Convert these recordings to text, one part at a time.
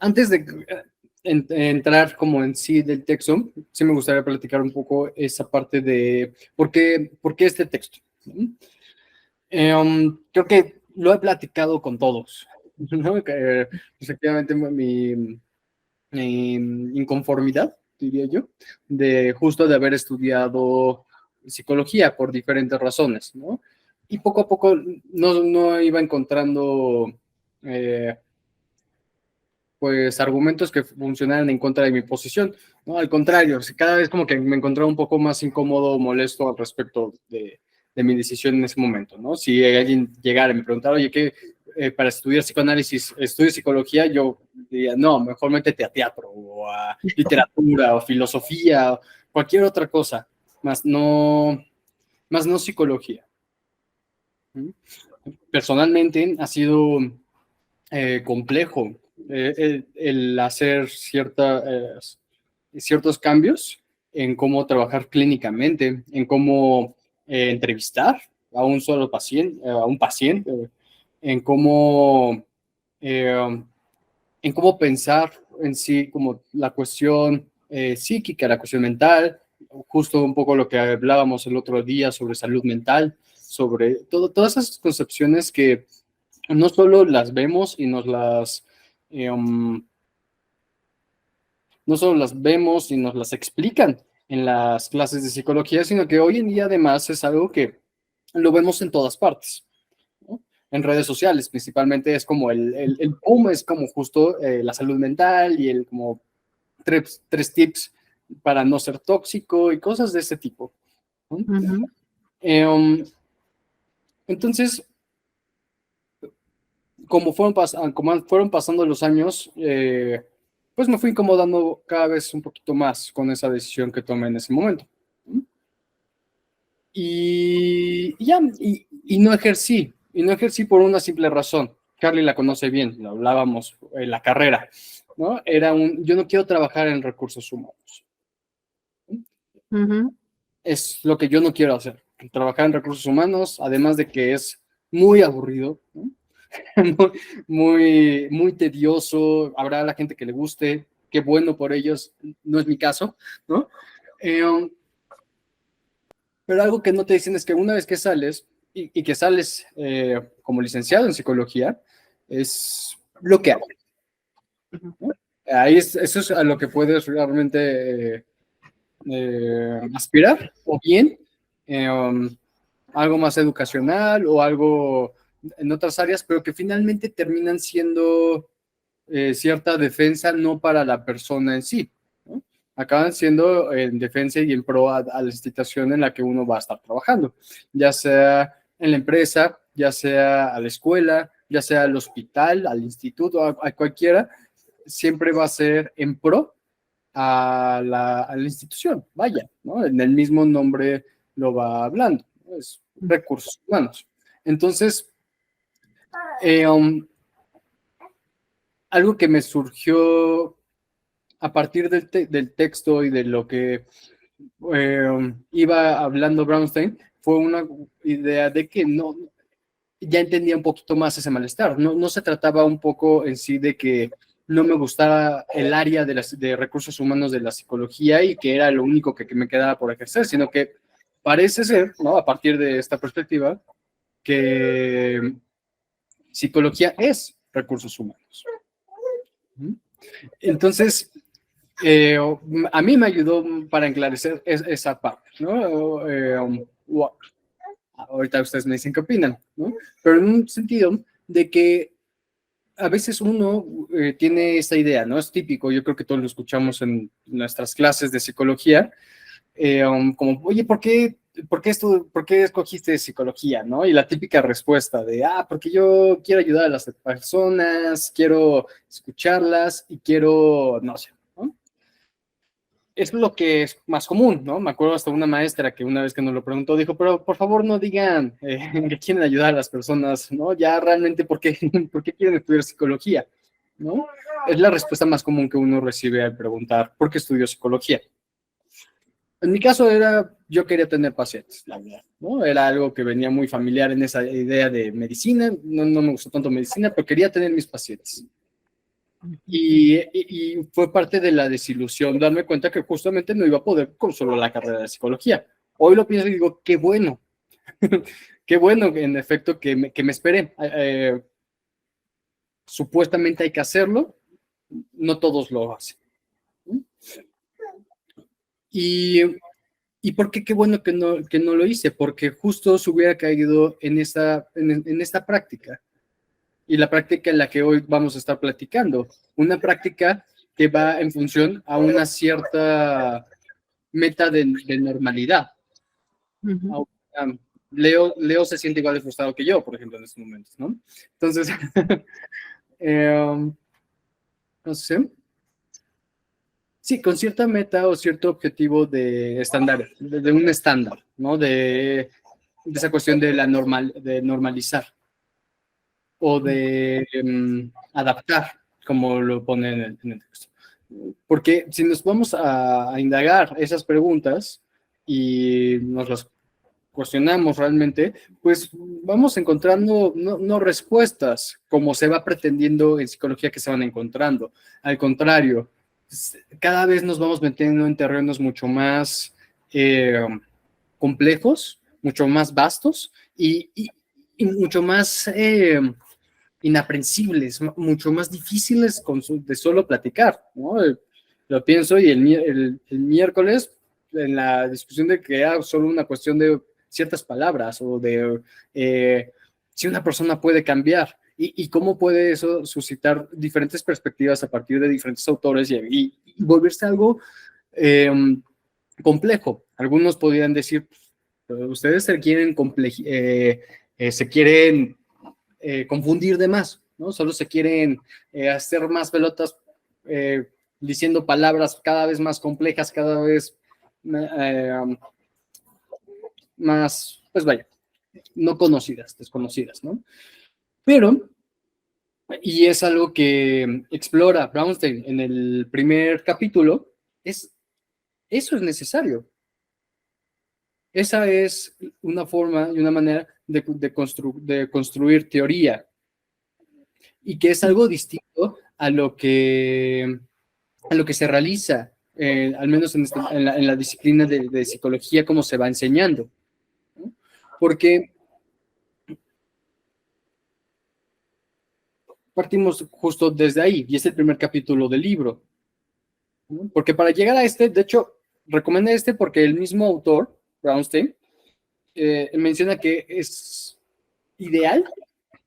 Antes de entrar como en sí del texto, sí me gustaría platicar un poco esa parte de por qué este texto. Creo que lo he platicado con todos, ¿no? Que, efectivamente, mi inconformidad, diría yo, de justo de haber estudiado psicología por diferentes razones, ¿no? Y poco a poco no iba encontrando pues argumentos que funcionaran en contra de mi posición, ¿no? Al contrario, cada vez como que me encontraba un poco más incómodo, molesto al respecto de mi decisión en ese momento, ¿no? Si alguien llegara y me preguntara, oye, ¿qué para estudiar psicoanálisis estudio psicología? Yo diría, no, mejor métete a teatro o a literatura o filosofía o cualquier otra cosa, más no psicología. Personalmente ha sido complejo el hacer ciertos cambios en cómo trabajar clínicamente, en cómo entrevistar a un solo paciente, a un paciente, en cómo, eh, en cómo pensar en sí como la cuestión psíquica, la cuestión mental, justo un poco lo que hablábamos el otro día sobre salud mental, sobre todas esas concepciones que no solo las vemos y no solo las vemos y nos las explican en las clases de psicología, sino que hoy en día además es algo que lo vemos en todas partes, ¿no? En redes sociales principalmente es como el boom, es como justo la salud mental y el como tres tips para no ser tóxico y cosas de ese tipo, ¿no? Uh-huh. Entonces, como fueron pasando los años, pues me fui incomodando cada vez un poquito más con esa decisión que tomé en ese momento. Y no ejercí por una simple razón. Carly la conoce bien, lo hablábamos en la carrera, ¿no? Yo no quiero trabajar en recursos humanos. Uh-huh. Es lo que yo no quiero hacer, trabajar en recursos humanos, además de que es muy aburrido, ¿no? Muy tedioso, habrá la gente que le guste, qué bueno por ellos, no es mi caso, ¿no? Eh, pero algo que no te dicen es que una vez que sales, y que sales como licenciado en psicología, es lo que hay, ¿no? Eso es a lo que puedes realmente aspirar, o bien algo más educacional o algo en otras áreas, pero que finalmente terminan siendo cierta defensa no para la persona en sí, ¿no? Acaban siendo en defensa y en pro a la institución en la que uno va a estar trabajando, ya sea en la empresa, ya sea a la escuela, ya sea al hospital, al instituto, a cualquiera, siempre va a ser en pro a la institución, vaya, ¿no? En el mismo nombre lo va hablando, ¿no? Es recursos humanos. Entonces, eh, um, algo que me surgió a partir del texto y de lo que iba hablando Brownstein, fue una idea de que ya entendía un poquito más ese malestar. No se trataba un poco en sí de que no me gustara el área de recursos humanos de la psicología y que era lo único que me quedaba por ejercer, sino que parece ser, ¿no? A partir de esta perspectiva, que psicología es recursos humanos. Entonces, a mí me ayudó para enclarecer esa parte, ¿no? Ahorita ustedes me dicen qué opinan, ¿no? Pero en un sentido de que a veces uno tiene esta idea, ¿no? Es típico, yo creo que todos lo escuchamos en nuestras clases de psicología, como, oye, ¿por qué escogiste psicología, no? Y la típica respuesta de, porque yo quiero ayudar a las personas, quiero escucharlas y quiero, no sé, ¿no? Es lo que es más común, ¿no? Me acuerdo hasta una maestra que una vez que nos lo preguntó dijo, pero por favor no digan que quieren ayudar a las personas, ¿no? Ya realmente, ¿por qué quieren estudiar psicología? ¿No? Es la respuesta más común que uno recibe al preguntar, ¿por qué estudio psicología? En mi caso yo quería tener pacientes, la verdad, ¿no? Era algo que venía muy familiar en esa idea de medicina, no me gustó tanto medicina, pero quería tener mis pacientes. Y fue parte de la desilusión darme cuenta que justamente no iba a poder con solo la carrera de psicología. Hoy lo pienso y digo, qué bueno, qué bueno en efecto que me esperé. Supuestamente hay que hacerlo, no todos lo hacen. ¿Y por qué qué bueno que no lo hice? Porque justo se hubiera caído en esta práctica. Y la práctica en la que hoy vamos a estar platicando. Una práctica que va en función a una cierta meta de normalidad. Leo se siente igual de frustrado que yo, por ejemplo, en estos momentos, ¿no? Entonces, no sé. Sí, con cierta meta o cierto objetivo de estándar, de un estándar, ¿no? De esa cuestión de de normalizar o de adaptar, como lo pone en el texto. Porque si nos vamos a indagar esas preguntas y nos las cuestionamos realmente, pues vamos encontrando no respuestas como se va pretendiendo en psicología que se van encontrando. Al contrario, cada vez nos vamos metiendo en terrenos mucho más complejos, mucho más vastos y mucho más inaprensibles, mucho más difíciles de solo platicar, ¿no? Lo pienso y el miércoles en la discusión de que era solo una cuestión de ciertas palabras o de si una persona puede cambiar y cómo puede eso suscitar diferentes perspectivas a partir de diferentes autores y volverse algo complejo. Algunos podrían decir, ustedes se quieren confundir de más, ¿no? Solo se quieren hacer más pelotas diciendo palabras cada vez más complejas, cada vez más, pues vaya, no conocidas, desconocidas, ¿no? Pero, y es algo que explora Brownstein en el primer capítulo, eso es necesario. Esa es una forma y una manera de construir teoría y que es algo distinto a lo que se realiza, al menos en la disciplina de psicología, como se va enseñando, ¿no? Porque partimos justo desde ahí, y es el primer capítulo del libro, ¿no? Porque para llegar a de hecho, recomendé porque el mismo autor, Brownstein, menciona que es ideal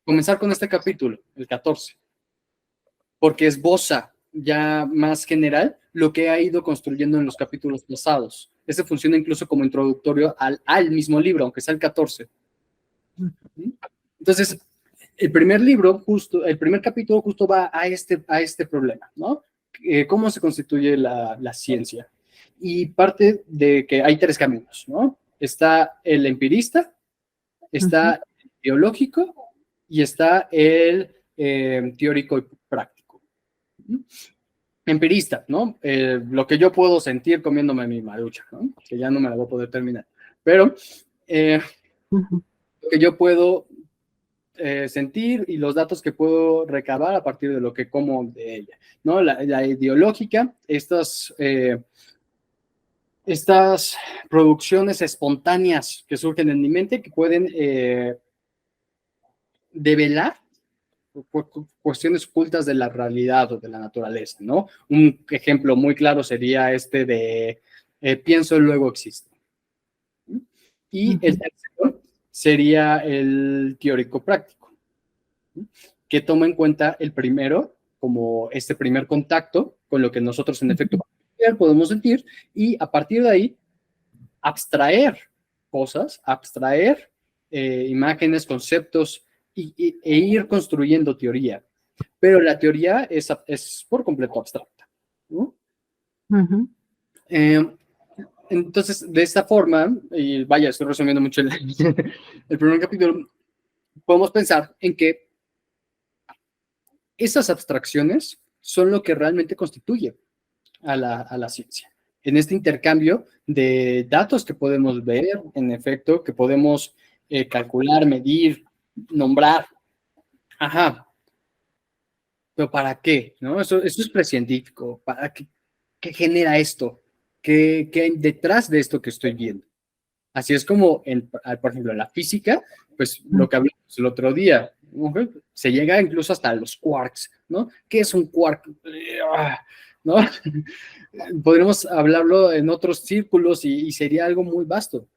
comenzar con este capítulo, el 14, porque esboza ya más general lo que ha ido construyendo en los capítulos pasados. Este funciona incluso como introductorio al mismo libro, aunque sea el 14. Entonces, el primer capítulo justo va a este problema, ¿no? ¿Cómo se constituye la ciencia? Y parte de que hay tres caminos, ¿no? Está el empirista, está el teológico y está el teórico y práctico. Empirista, ¿no? Lo que yo puedo sentir comiéndome mi marucha, ¿no? Que ya no me la voy a poder terminar. Pero lo que yo puedo sentir y los datos que puedo recabar a partir de lo que como de ella, ¿no? La ideológica, estas producciones espontáneas que surgen en mi mente que pueden develar cuestiones ocultas de la realidad o de la naturaleza, ¿no? Un ejemplo muy claro sería de pienso, luego existo. Y el tercero sería el teórico práctico, que toma en cuenta el primero como este primer contacto con lo que nosotros en efecto podemos sentir y a partir de ahí abstraer cosas, abstraer imágenes, conceptos e ir construyendo teoría. Pero la teoría es por completo abstracta, ¿no? Entonces, de esta forma, y vaya, estoy resumiendo mucho el primer capítulo, podemos pensar en que esas abstracciones son lo que realmente constituye a la ciencia. En este intercambio de datos que podemos ver, en efecto, que podemos calcular, medir, nombrar. Ajá. pero ¿para qué? ¿No? Eso es precientífico. ¿Para qué, qué genera esto? ¿Qué hay detrás de esto que estoy viendo? Así es como, por ejemplo, en la física, pues lo que hablamos el otro día, ¿no? Se llega incluso hasta los quarks, ¿no? ¿Qué es un quark? ¿No? Podríamos hablarlo en otros círculos y sería algo muy vasto.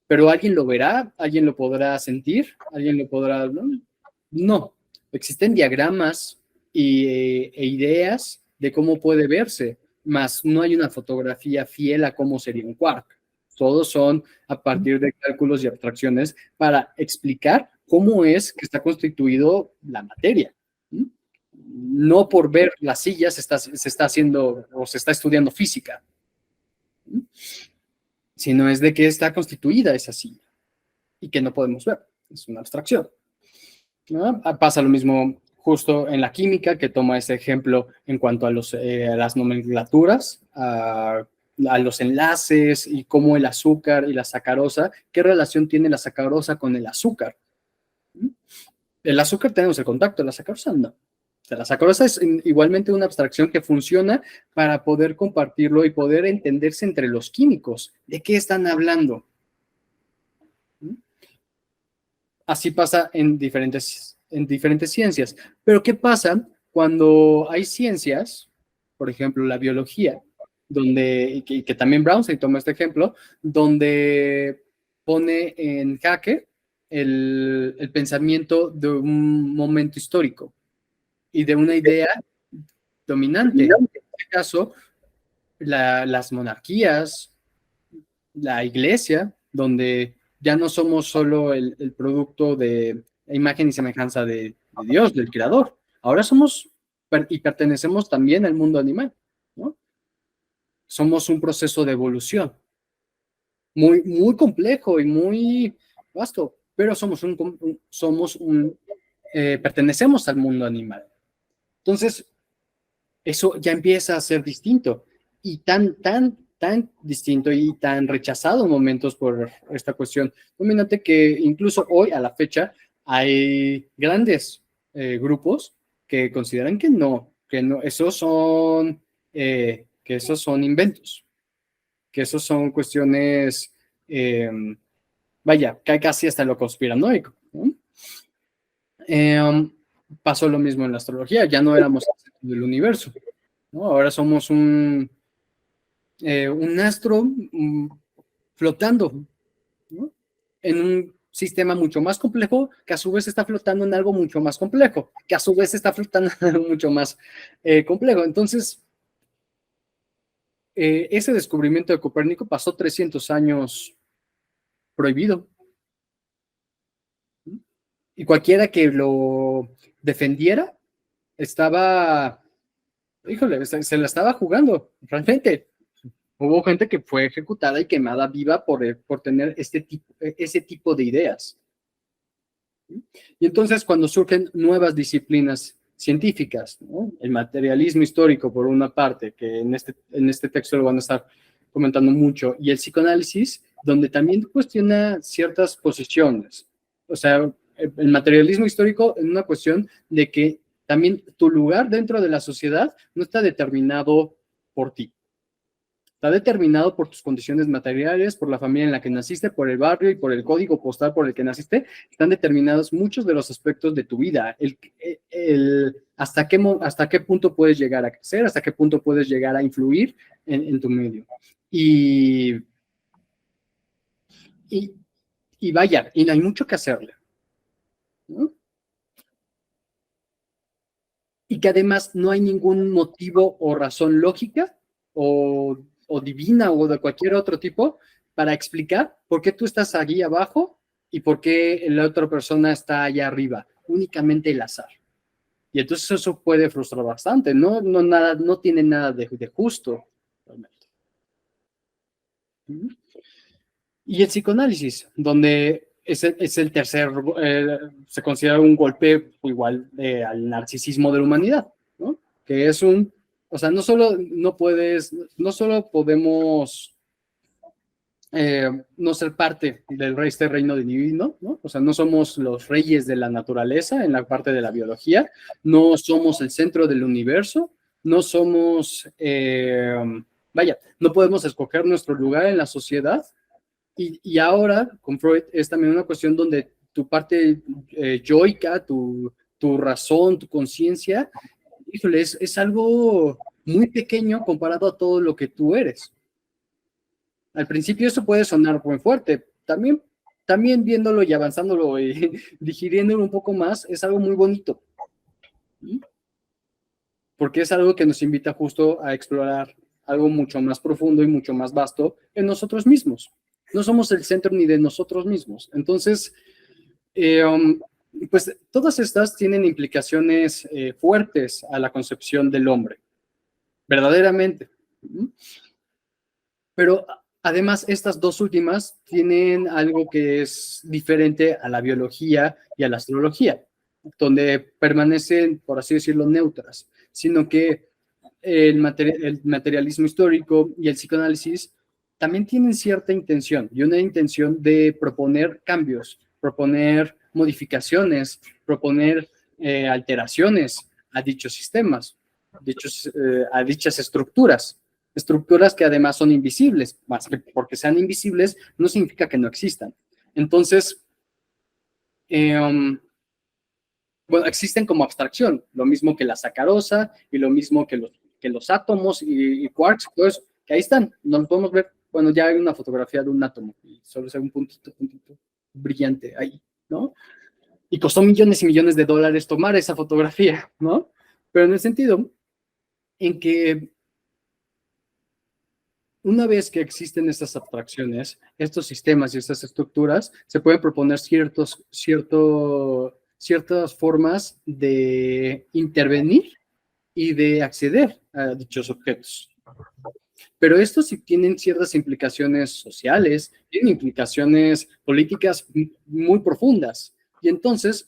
Pero alguien lo verá, alguien lo podrá sentir, alguien lo podrá... No, no. Existen diagramas e ideas de cómo puede verse, mas no hay una fotografía fiel a cómo sería un quark. Todos son a partir de cálculos y abstracciones para explicar cómo es que está constituido la materia. No por ver las sillas se está haciendo o se está estudiando física, sino es de que está constituida esa silla y que no podemos ver. Es una abstracción, ¿no? Pasa lo mismo justo en la química, que toma ese ejemplo en cuanto a las nomenclaturas, a los enlaces y cómo el azúcar y la sacarosa, ¿qué relación tiene la sacarosa con el azúcar? El azúcar tenemos el contacto, la sacarosa no. O sea, la sacarosa es igualmente una abstracción que funciona para poder compartirlo y poder entenderse entre los químicos. ¿De qué están hablando? Así pasa en diferentes ciencias. Pero ¿qué pasa cuando hay ciencias, por ejemplo, la biología, donde, que también Brownstein toma este ejemplo, donde pone en jaque el pensamiento de un momento histórico y de una idea dominante? En este caso, las monarquías, la iglesia, donde ya no somos solo el producto de imagen y semejanza de Dios, del Creador. Ahora somos y pertenecemos también al mundo animal, ¿no? Somos un proceso de evolución muy, muy complejo y muy vasto, pero pertenecemos al mundo animal. Entonces, eso ya empieza a ser distinto y tan distinto y tan rechazado en momentos por esta cuestión. Imagínate que incluso hoy, a la fecha, hay grandes grupos que consideran que no, que esos son inventos, que esos son cuestiones, vaya, que casi hasta lo conspiranoico, ¿no? Pasó lo mismo en la astrología, ya no éramos el centro del universo, ¿no? Ahora somos un astro flotando, ¿no? En un sistema mucho más complejo, que a su vez está flotando en algo mucho más complejo, que a su vez está flotando en algo mucho más complejo. Entonces, ese descubrimiento de Copérnico pasó 300 años prohibido. Y cualquiera que lo defendiera estaba, híjole, se la estaba jugando, realmente. Hubo gente que fue ejecutada y quemada viva por tener ese tipo de ideas. Y entonces cuando surgen nuevas disciplinas científicas, ¿no? El materialismo histórico por una parte, que en este texto lo van a estar comentando mucho, y el psicoanálisis, donde también cuestiona ciertas posiciones. O sea, el materialismo histórico en una cuestión de que también tu lugar dentro de la sociedad no está determinado por ti. Está determinado por tus condiciones materiales, por la familia en la que naciste, por el barrio y por el código postal por el que naciste. Están determinados muchos de los aspectos de tu vida. Hasta qué punto puedes llegar a crecer, hasta qué punto puedes llegar a influir en tu medio. Y vaya, y no hay mucho que hacerle, ¿no? Y que además no hay ningún motivo o razón lógica o divina o de cualquier otro tipo para explicar por qué tú estás allí abajo y por qué la otra persona está allá arriba. Únicamente el azar. Y entonces eso puede frustrar bastante. No tiene nada de justo, realmente. Y el psicoanálisis, donde es el tercer, se considera un golpe igual al narcisismo de la humanidad, ¿no? Que es o sea, no solo podemos no ser parte del este reino divino, ¿no? O sea, no somos los reyes de la naturaleza en la parte de la biología, no somos el centro del universo, no somos, vaya, no podemos escoger nuestro lugar en la sociedad. Y ahora, con Freud, es también una cuestión donde tu parte yoica, tu razón, tu conciencia, híjole, es algo muy pequeño comparado a todo lo que tú eres. Al principio eso puede sonar muy fuerte. También viéndolo y avanzándolo y digiriéndolo un poco más, es algo muy bonito. Porque es algo que nos invita justo a explorar algo mucho más profundo y mucho más vasto en nosotros mismos. No somos el centro ni de nosotros mismos. Entonces, pues todas estas tienen implicaciones fuertes a la concepción del hombre, verdaderamente. Pero además, estas dos últimas tienen algo que es diferente a la biología y a la astrología, donde permanecen, por así decirlo, neutras, sino que el materialismo histórico y el psicoanálisis también tienen cierta intención, y una intención de proponer cambios, proponer modificaciones, proponer alteraciones a dichos sistemas, a dichas estructuras que además son invisibles, más que porque sean invisibles no significa que no existan. Entonces, bueno, existen como abstracción, lo mismo que la sacarosa y lo mismo que los átomos y quarks, pues, que ahí están, no los podemos ver. Bueno, ya hay una fotografía de un átomo y solo se ve un puntito brillante ahí, ¿no? Y costó millones y millones de dólares tomar esa fotografía, ¿no? Pero en el sentido en que una vez que existen estas abstracciones, estos sistemas y estas estructuras, se pueden proponer ciertas formas de intervenir y de acceder a dichos objetos. Pero estos sí tienen ciertas implicaciones sociales, tienen implicaciones políticas muy profundas. Y entonces,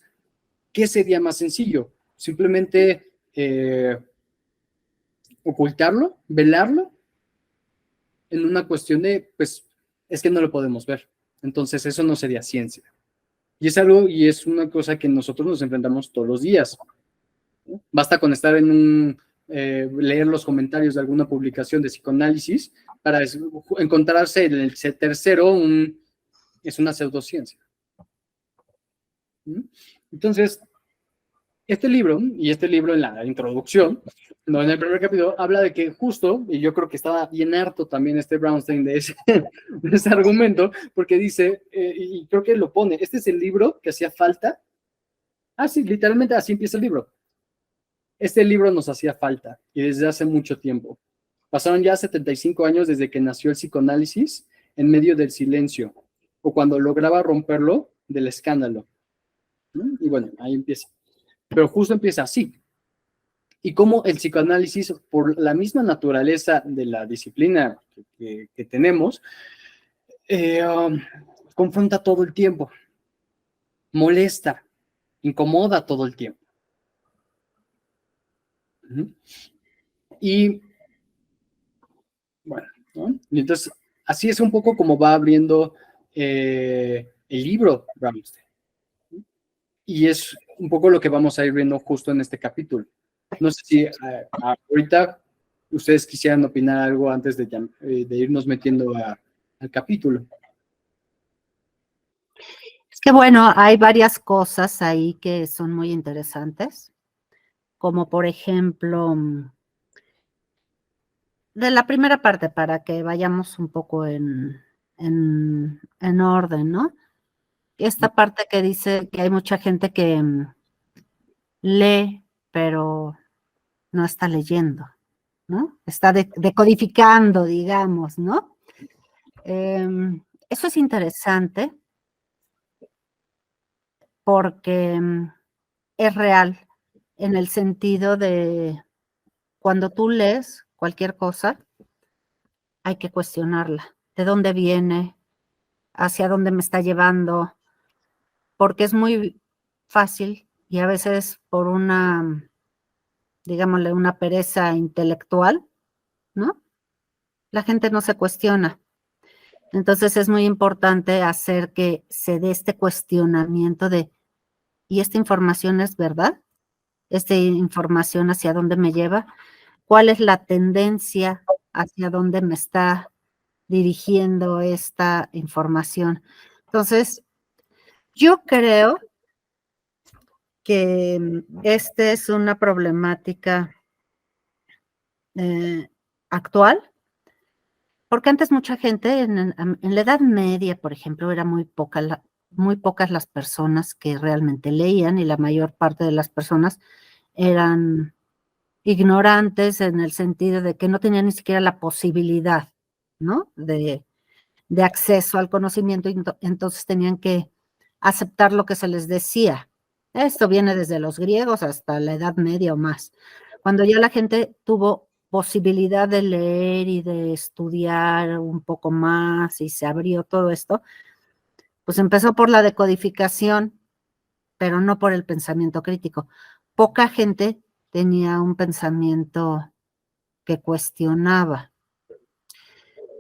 ¿qué sería más sencillo? Simplemente ocultarlo, velarlo, en una cuestión de, pues, es que no lo podemos ver. Entonces, eso no sería ciencia. Y es algo, y es una cosa que nosotros nos enfrentamos todos los días. Basta con estar leer los comentarios de alguna publicación de psicoanálisis para encontrarse en el tercero, es una pseudociencia. Entonces, este libro en la introducción, no, en el primer capítulo, habla de que justo, y yo creo que estaba bien harto también Brownstein de ese argumento, porque dice, y creo que lo pone, este es el libro que hacía falta. Ah, sí, literalmente así empieza el libro. Este libro nos hacía falta, y desde hace mucho tiempo. Pasaron ya 75 años desde que nació el psicoanálisis en medio del silencio, o cuando lograba romperlo del escándalo. Y bueno, ahí empieza. Pero justo empieza así. Y cómo el psicoanálisis, por la misma naturaleza de la disciplina que tenemos, confronta todo el tiempo, molesta, incomoda todo el tiempo. Y bueno, ¿no? Y entonces, así es un poco como va abriendo el libro Brownstein. Y es un poco lo que vamos a ir viendo justo en este capítulo. No sé si ahorita ustedes quisieran opinar algo antes de irnos metiendo al capítulo. Es que bueno, hay varias cosas ahí que son muy interesantes, como por ejemplo, de la primera parte, para que vayamos un poco en orden, ¿no? Esta parte que dice que hay mucha gente que lee, pero no está leyendo, ¿no? Está decodificando, digamos, ¿no? Eso es interesante porque es real en el sentido de cuando tú lees cualquier cosa, hay que cuestionarla. ¿De dónde viene? ¿Hacia dónde me está llevando? Porque es muy fácil y a veces por una, digámosle, una pereza intelectual, ¿no? La gente no se cuestiona. Entonces es muy importante hacer que se dé este cuestionamiento de, ¿y esta información es verdad? ¿Esta información hacia dónde me lleva? ¿Cuál es la tendencia hacia dónde me está dirigiendo esta información? Entonces, yo creo que esta es una problemática actual, porque antes mucha gente, en la Edad Media, por ejemplo, era muy pocas las personas que realmente leían y la mayor parte de las personas eran ignorantes en el sentido de que no tenían ni siquiera la posibilidad, ¿no? De acceso al conocimiento, y entonces tenían que aceptar lo que se les decía. Esto viene desde los griegos hasta la Edad Media o más. Cuando ya la gente tuvo posibilidad de leer y de estudiar un poco más y se abrió todo esto, pues empezó por la decodificación, pero no por el pensamiento crítico. Poca gente tenía un pensamiento que cuestionaba.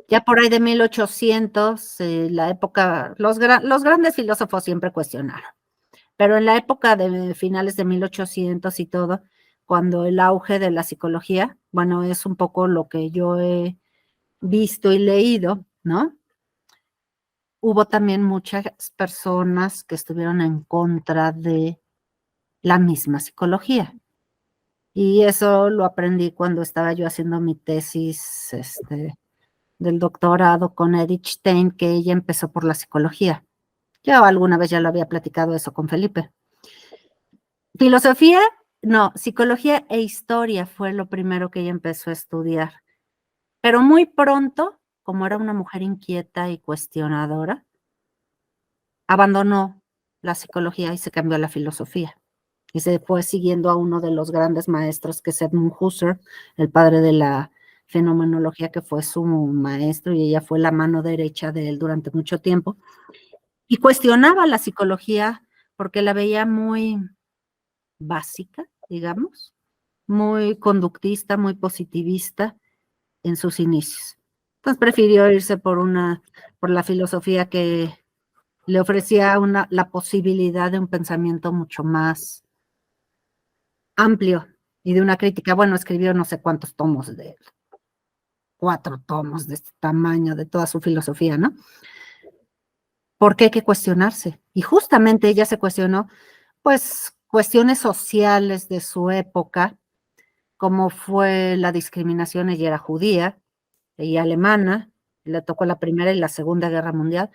Ya por ahí de 1800, la época, los grandes filósofos siempre cuestionaron, pero en la época de finales de 1800 y todo, cuando el auge de la psicología, bueno, es un poco lo que yo he visto y leído, ¿no? Hubo también muchas personas que estuvieron en contra de la misma psicología. Y eso lo aprendí cuando estaba yo haciendo mi tesis, del doctorado con Edith Stein, que ella empezó por la psicología. Yo alguna vez ya lo había platicado eso con Felipe. Filosofía, no, psicología e historia fue lo primero que ella empezó a estudiar. Pero muy pronto, como era una mujer inquieta y cuestionadora, abandonó la psicología y se cambió a la filosofía. Y se fue siguiendo a uno de los grandes maestros, que es Edmund Husserl, el padre de la fenomenología, que fue su maestro, y ella fue la mano derecha de él durante mucho tiempo. Y cuestionaba la psicología porque la veía muy básica, digamos, muy conductista, muy positivista en sus inicios. Entonces prefirió irse por la filosofía que le ofrecía la posibilidad de un pensamiento mucho más amplio y de una crítica. Bueno, escribió no sé cuántos tomos, 4 tomos de este tamaño, de toda su filosofía, ¿no? Porque hay que cuestionarse. Y justamente ella se cuestionó, pues, cuestiones sociales de su época, como fue la discriminación. Ella era judía y alemana, le tocó la Primera y la Segunda Guerra Mundial,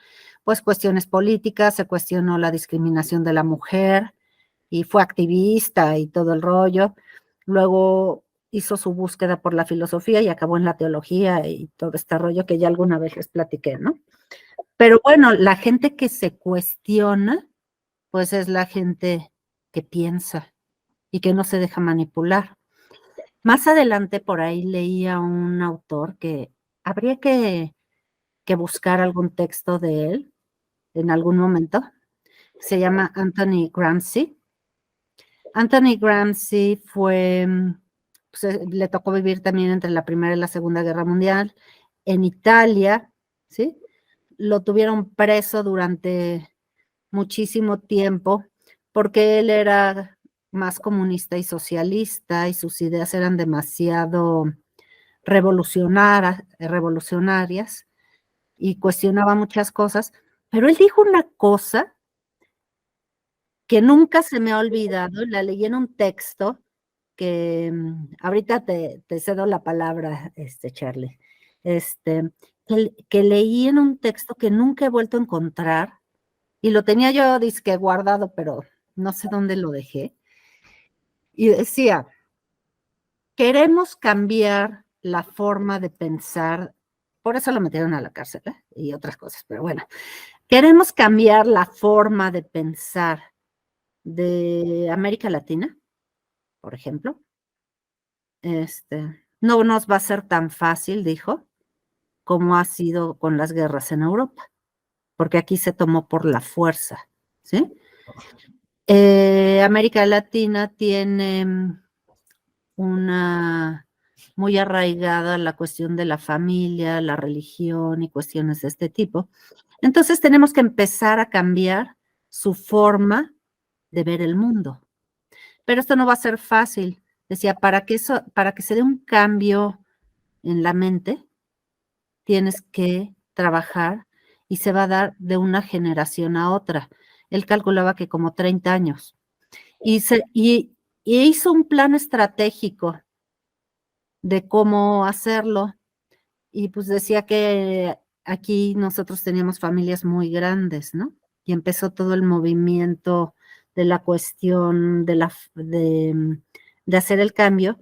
pues cuestiones políticas, se cuestionó la discriminación de la mujer y fue activista y todo el rollo. Luego hizo su búsqueda por la filosofía y acabó en la teología y todo este rollo que ya alguna vez les platiqué, ¿no? Pero bueno, la gente que se cuestiona, pues es la gente que piensa y que no se deja manipular. Más adelante por ahí leía un autor que habría que buscar algún texto de él en algún momento. Se llama Anthony Gramsci. Anthony Gramsci fue, pues, le tocó vivir también entre la Primera y la Segunda Guerra Mundial en Italia, ¿sí? Lo tuvieron preso durante muchísimo tiempo porque él era más comunista y socialista y sus ideas eran demasiado revolucionarias y cuestionaba muchas cosas, pero él dijo una cosa que nunca se me ha olvidado, la leí en un texto que ahorita te cedo la palabra, Charlie, que leí en un texto que nunca he vuelto a encontrar, y lo tenía yo dizque guardado, pero no sé dónde lo dejé, y decía: queremos cambiar la forma de pensar, por eso lo metieron a la cárcel, y otras cosas, pero bueno, queremos cambiar la forma de pensar de América Latina, por ejemplo. No nos va a ser tan fácil, dijo, como ha sido con las guerras en Europa, porque aquí se tomó por la fuerza, ¿sí? América Latina tiene una muy arraigada la cuestión de la familia, la religión y cuestiones de este tipo. Entonces tenemos que empezar a cambiar su forma de ver el mundo. Pero esto no va a ser fácil. Decía, para que se dé un cambio en la mente, tienes que trabajar y se va a dar de una generación a otra. Él calculaba que como 30 años. Y hizo un plan estratégico de cómo hacerlo. Y pues decía que aquí nosotros teníamos familias muy grandes, ¿no? Y empezó todo el movimiento de la cuestión de hacer el cambio.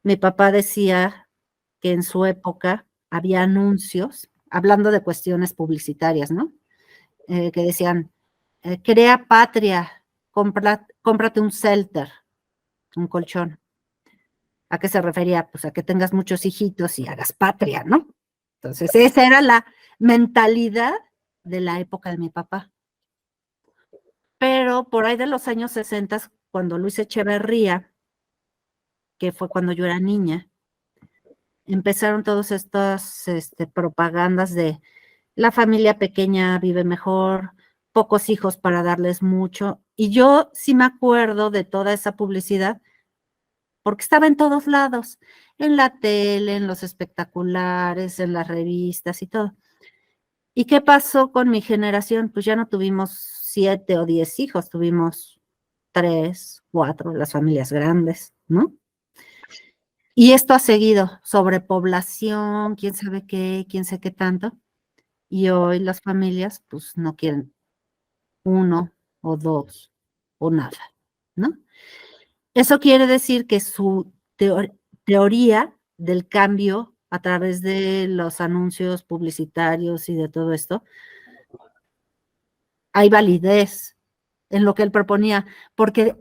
Mi papá decía que en su época había anuncios, hablando de cuestiones publicitarias, ¿no? Que decían, crea patria, cómprate un shelter, un colchón. ¿A qué se refería? Pues a que tengas muchos hijitos y hagas patria, ¿no? Entonces, esa era la mentalidad de la época de mi papá. Pero por ahí de los años 60, cuando Luis Echeverría, que fue cuando yo era niña, empezaron todas estas propagandas de la familia pequeña vive mejor, pocos hijos para darles mucho. Y yo sí me acuerdo de toda esa publicidad, porque estaba en todos lados, en la tele, en los espectaculares, en las revistas y todo. ¿Y qué pasó con mi generación? Pues ya no tuvimos 7 o 10 hijos, tuvimos 3, 4, las familias grandes, ¿no? Y esto ha seguido, sobrepoblación, quién sabe qué, quién sabe qué tanto. Y hoy las familias, pues no quieren 1 o 2 o nada, ¿no? Eso quiere decir que su teoría del cambio a través de los anuncios publicitarios y de todo esto, hay validez en lo que él proponía, porque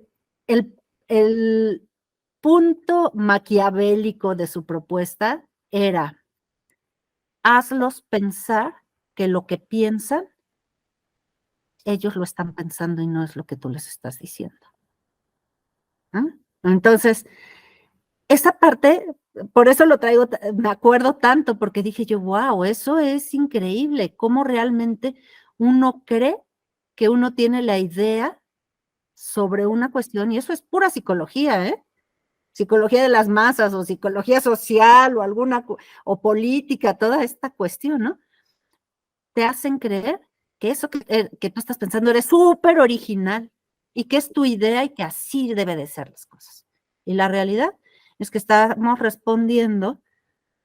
el punto maquiavélico de su propuesta era, hazlos pensar que lo que piensan, ellos lo están pensando y no es lo que tú les estás diciendo. ¿Ah? Entonces, esa parte, por eso lo traigo, me acuerdo tanto, porque dije yo, wow, eso es increíble, cómo realmente uno cree que uno tiene la idea sobre una cuestión, y eso es pura psicología, ¿eh? Psicología de las masas, o psicología social, o o política, toda esta cuestión, ¿no? Te hacen creer que eso que tú estás pensando eres súper original, y que es tu idea, y que así debe de ser las cosas. Y la realidad es que estamos respondiendo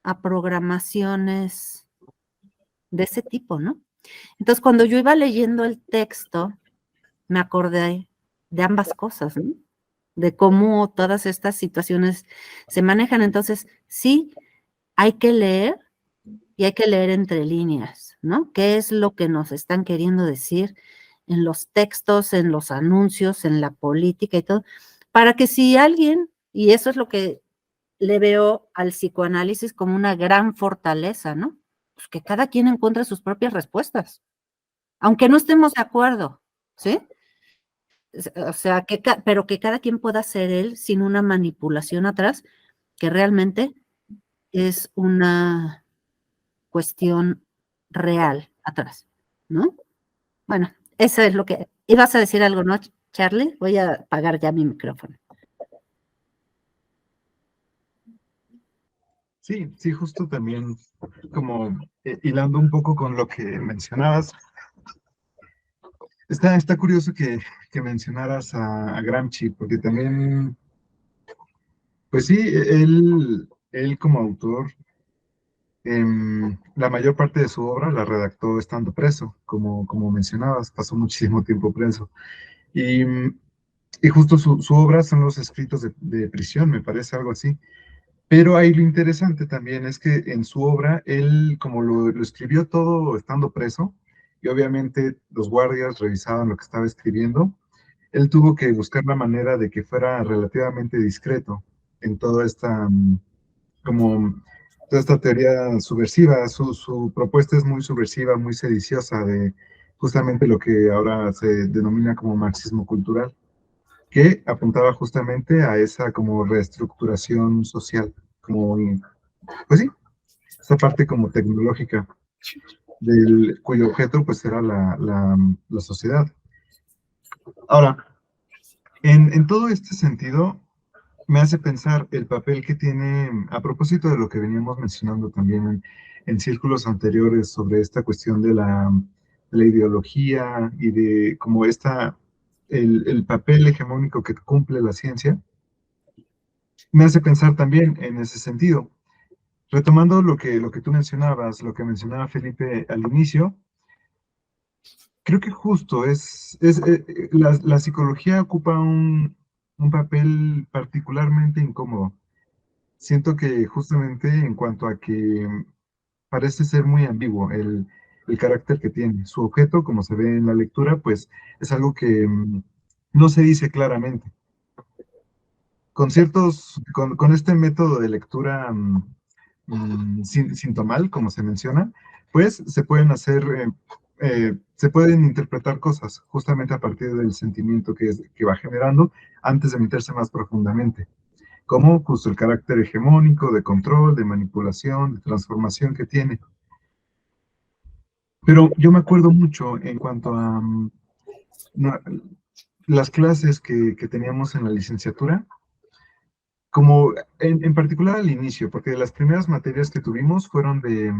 a programaciones de ese tipo, ¿no? Entonces, cuando yo iba leyendo el texto, me acordé de ambas cosas, ¿no? De cómo todas estas situaciones se manejan. Entonces, sí, hay que leer y hay que leer entre líneas, ¿no? ¿Qué es lo que nos están queriendo decir en los textos, en los anuncios, en la política y todo? Para que si alguien, y eso es lo que le veo al psicoanálisis como una gran fortaleza, ¿no? Pues que cada quien encuentre sus propias respuestas, aunque no estemos de acuerdo, ¿sí? O sea, pero que cada quien pueda ser él sin una manipulación atrás, que realmente es una cuestión real atrás, ¿no? Bueno, eso es lo que... Ibas a decir algo, ¿no, Charlie? Voy a apagar ya mi micrófono. Sí, sí, justo también como hilando un poco con lo que mencionabas, está curioso que mencionaras a Gramsci, porque también, pues sí, él como autor, la mayor parte de su obra la redactó estando preso, como mencionabas, pasó muchísimo tiempo preso. Y, y justo su obra son los escritos de prisión, me parece algo así. Pero ahí lo interesante también es que en su obra, él como lo escribió todo estando preso, y obviamente los guardias revisaban lo que estaba escribiendo, él tuvo que buscar la manera de que fuera relativamente discreto en toda esta, como, toda esta teoría subversiva. Su propuesta es muy subversiva, muy sediciosa de justamente lo que ahora se denomina como marxismo cultural, que apuntaba justamente a esa como reestructuración social. como, pues sí, esta parte como tecnológica cuyo objeto pues era la sociedad. Ahora, en todo este sentido, me hace pensar el papel que tiene, a propósito de lo que veníamos mencionando también en círculos anteriores sobre esta cuestión de la ideología y de como el papel hegemónico que cumple la ciencia, me hace pensar también en ese sentido. Retomando lo que tú mencionabas, lo que mencionaba Felipe al inicio, creo que justo la psicología ocupa un papel particularmente incómodo. Siento que justamente en cuanto a que parece ser muy ambiguo el carácter que tiene. Su objeto, como se ve en la lectura, pues es algo que no se dice claramente. Con este método de lectura sintomal, como se menciona, pues se pueden interpretar cosas justamente a partir del sentimiento que va generando antes de meterse más profundamente, como justo el carácter hegemónico, de control, de manipulación, de transformación que tiene. Pero yo me acuerdo mucho en cuanto a las clases que teníamos en la licenciatura, como en particular al inicio, porque las primeras materias que tuvimos fueron de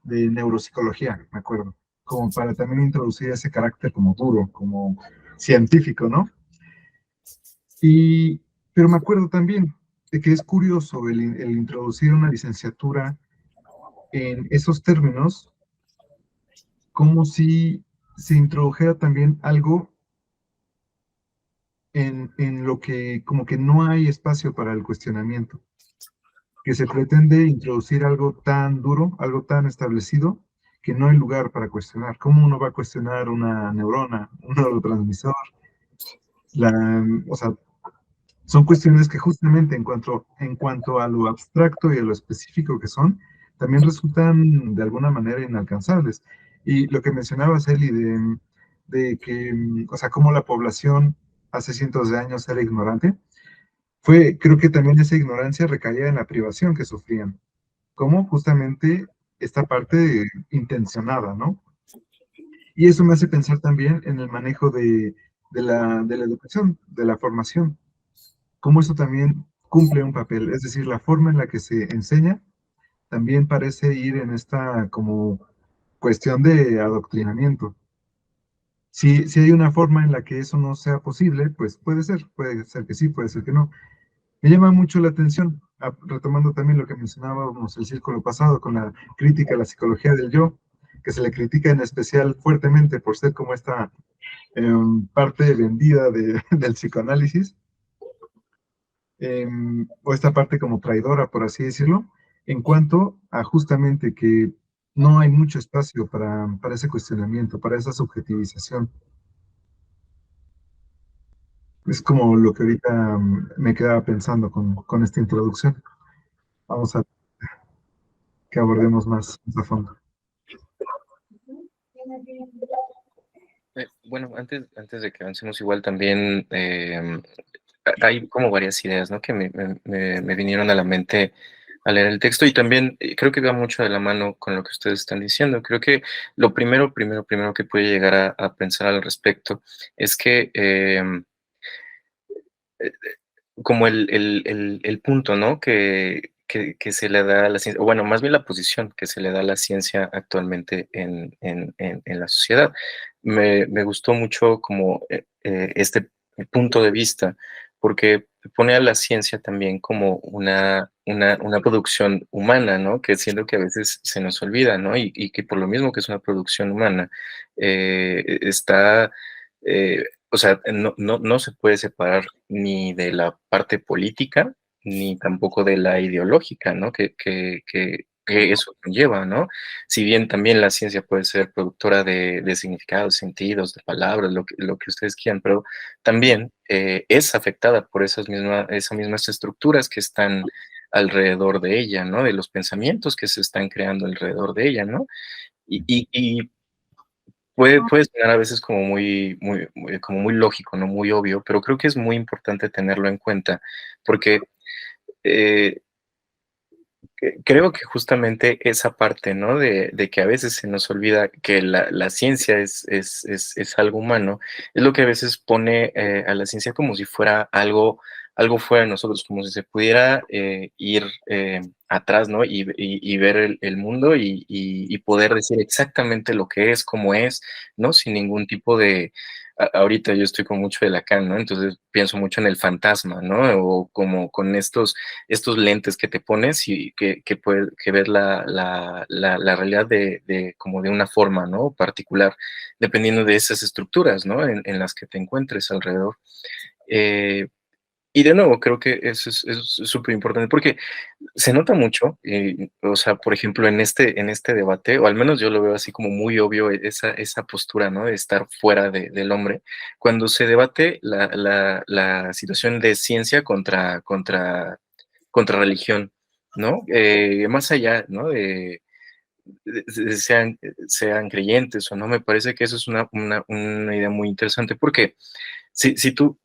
neuropsicología, me acuerdo, como para también introducir ese carácter como duro, como científico, ¿no? Y, pero me acuerdo también de que es curioso el introducir una licenciatura en esos términos, como si se introdujera también algo en lo que como que no hay espacio para el cuestionamiento, que se pretende introducir algo tan duro, algo tan establecido, que no hay lugar para cuestionar. ¿Cómo uno va a cuestionar una neurona, un neurotransmisor? O sea, son cuestiones que justamente en cuanto a lo abstracto y a lo específico que son, también resultan de alguna manera inalcanzables. Y lo que mencionabas, Eli, de que, o sea, cómo la población hace cientos de años era ignorante, creo que también esa ignorancia recaía en la privación que sufrían, como justamente esta parte intencionada, ¿no? Y eso me hace pensar también en el manejo de la educación, de la formación, cómo eso también cumple un papel, es decir, la forma en la que se enseña también parece ir en esta como cuestión de adoctrinamiento. Si hay una forma en la que eso no sea posible, pues puede ser que sí, puede ser que no. Me llama mucho la atención, retomando también lo que mencionábamos el círculo pasado con la crítica a la psicología del yo, que se le critica en especial fuertemente por ser como esta parte vendida del psicoanálisis, o esta parte como traidora, por así decirlo, en cuanto a justamente que no hay mucho espacio para ese cuestionamiento, para esa subjetivización. Es como lo que ahorita me quedaba pensando con esta introducción. Vamos a que abordemos más a fondo. Bueno, antes de que avancemos igual también hay como varias ideas, ¿no? Que me vinieron a la mente al leer el texto y también creo que va mucho de la mano con lo que ustedes están diciendo. Creo que lo primero que puede llegar a pensar al respecto es que eh, como el punto, ¿no? Que se le da a la ciencia, o bueno, más bien la posición que se le da a la ciencia actualmente en la sociedad. Me gustó mucho como este punto de vista, porque pone a la ciencia también como una producción humana, ¿no? Que siento que a veces se nos olvida, ¿no? Y que por lo mismo que es una producción humana, está o sea, no se puede separar ni de la parte política, ni tampoco de la ideológica, ¿no? Que eso conlleva, ¿no? Si bien también la ciencia puede ser productora de significados, sentidos, de palabras, lo que ustedes quieran, pero también es afectada por esas mismas estructuras que están alrededor de ella, ¿no? De los pensamientos que se están creando alrededor de ella, ¿no? Y puede sonar a veces como como muy lógico, ¿no? Muy obvio, pero creo que es muy importante tenerlo en cuenta, porque, eh, creo que justamente esa parte, ¿no? De que a veces se nos olvida que la ciencia es algo humano, es lo que a veces pone a la ciencia como si fuera algo fuera de nosotros, como si se pudiera ir atrás, ¿no? Y ver el mundo y poder decir exactamente lo que es, cómo es, ¿no? Sin ningún tipo de... Ahorita yo estoy con mucho de Lacan, ¿no? Entonces pienso mucho en el fantasma, ¿no? O como con estos lentes que te pones y que puedes que ver la realidad como de una forma, ¿no? Particular, dependiendo de esas estructuras, ¿no? En las que te encuentres alrededor. Eh, y de nuevo, creo que eso es súper importante porque se nota mucho, o sea, por ejemplo, en este debate, o al menos yo lo veo así como muy obvio esa postura, ¿no? De estar fuera del hombre, cuando se debate la situación de ciencia contra religión, ¿no? Más allá, ¿no? Sean creyentes o no, me parece que eso es una idea muy interesante, porque si tú,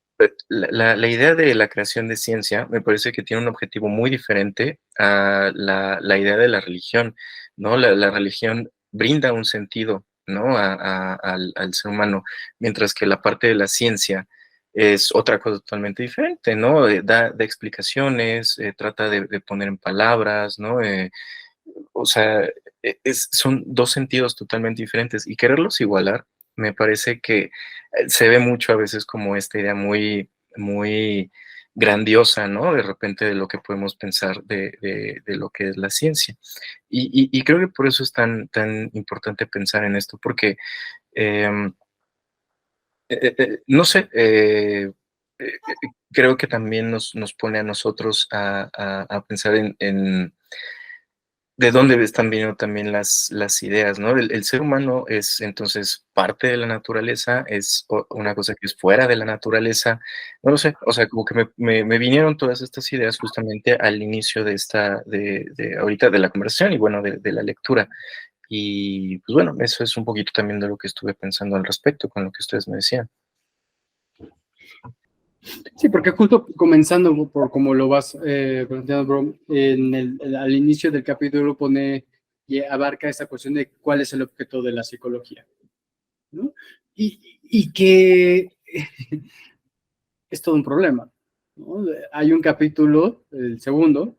la idea de la creación de ciencia me parece que tiene un objetivo muy diferente a la idea de la religión, ¿no? La religión brinda un sentido, ¿no? Al ser humano, mientras que la parte de la ciencia es otra cosa totalmente diferente, ¿no? Da explicaciones, trata de poner en palabras, ¿no? O sea, son dos sentidos totalmente diferentes y quererlos igualar, me parece que se ve mucho a veces como esta idea muy, muy grandiosa, ¿no? De repente de lo que podemos pensar de lo que es la ciencia. Y creo que por eso es tan importante pensar en esto, porque em, no sé, creo que también nos pone a nosotros a pensar en de dónde están viniendo también las ideas, ¿no? El ser humano es entonces parte de la naturaleza, es una cosa que es fuera de la naturaleza, no lo sé, o sea, como que me vinieron todas estas ideas justamente al inicio de ahorita de la conversación y bueno, de la lectura. Y pues bueno, eso es un poquito también de lo que estuve pensando al respecto con lo que ustedes me decían. Sí, porque justo comenzando por como lo vas planteando, bro, al inicio del capítulo pone y abarca esa cuestión de cuál es el objeto de la psicología, ¿no? Y que es todo un problema, ¿no? Hay un capítulo, el segundo,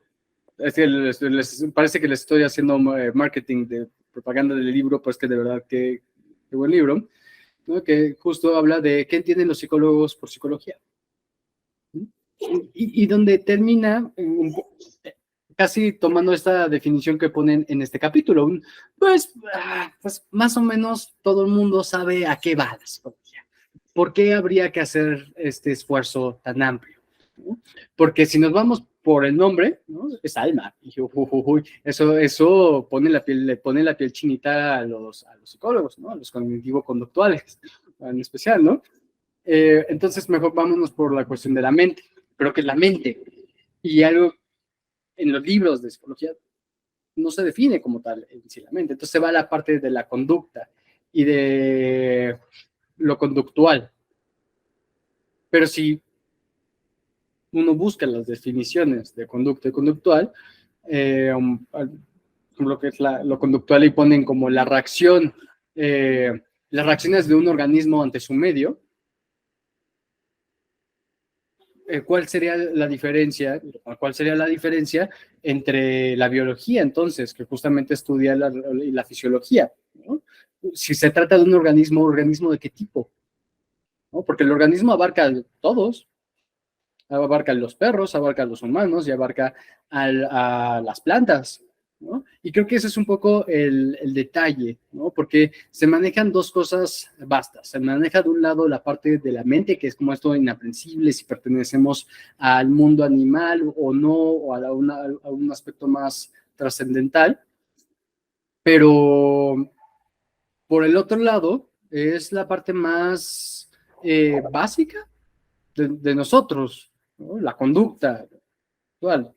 es que parece que les estoy haciendo marketing de propaganda del libro, pues que de verdad qué buen libro, ¿no? Que justo habla de qué entienden los psicólogos por psicología. Y donde termina casi tomando esta definición que ponen en este capítulo, pues más o menos todo el mundo sabe a qué va la psicología. ¿Por qué habría que hacer este esfuerzo tan amplio? ¿No? Porque si nos vamos por el nombre, ¿no? Es alma. Y eso le pone la piel chinita a los psicólogos, ¿no? A los cognitivo-conductuales en especial, ¿no? Entonces mejor vámonos por la cuestión de la mente. Pero que es la mente. Y algo en los libros de psicología no se define como tal en sí la mente. Entonces se va a la parte de la conducta y de lo conductual. Pero si uno busca las definiciones de conducta y conductual, lo que es lo conductual y ponen como la reacción, las reacciones de un organismo ante su medio. ¿Cuál sería la diferencia? ¿Cuál sería la diferencia entre la biología, entonces, que justamente estudia la fisiología, ¿no? Si se trata de un organismo de qué tipo, ¿no? Porque el organismo abarca a todos, abarca a los perros, abarca a los humanos y abarca a las plantas, ¿no? Y creo que ese es un poco el detalle, ¿no? Porque se manejan dos cosas bastas. Se maneja de un lado la parte de la mente, que es como esto inaprensible, si pertenecemos al mundo animal o no, o a un aspecto más trascendental. Pero por el otro lado es la parte más básica de nosotros, ¿no? La conducta actual.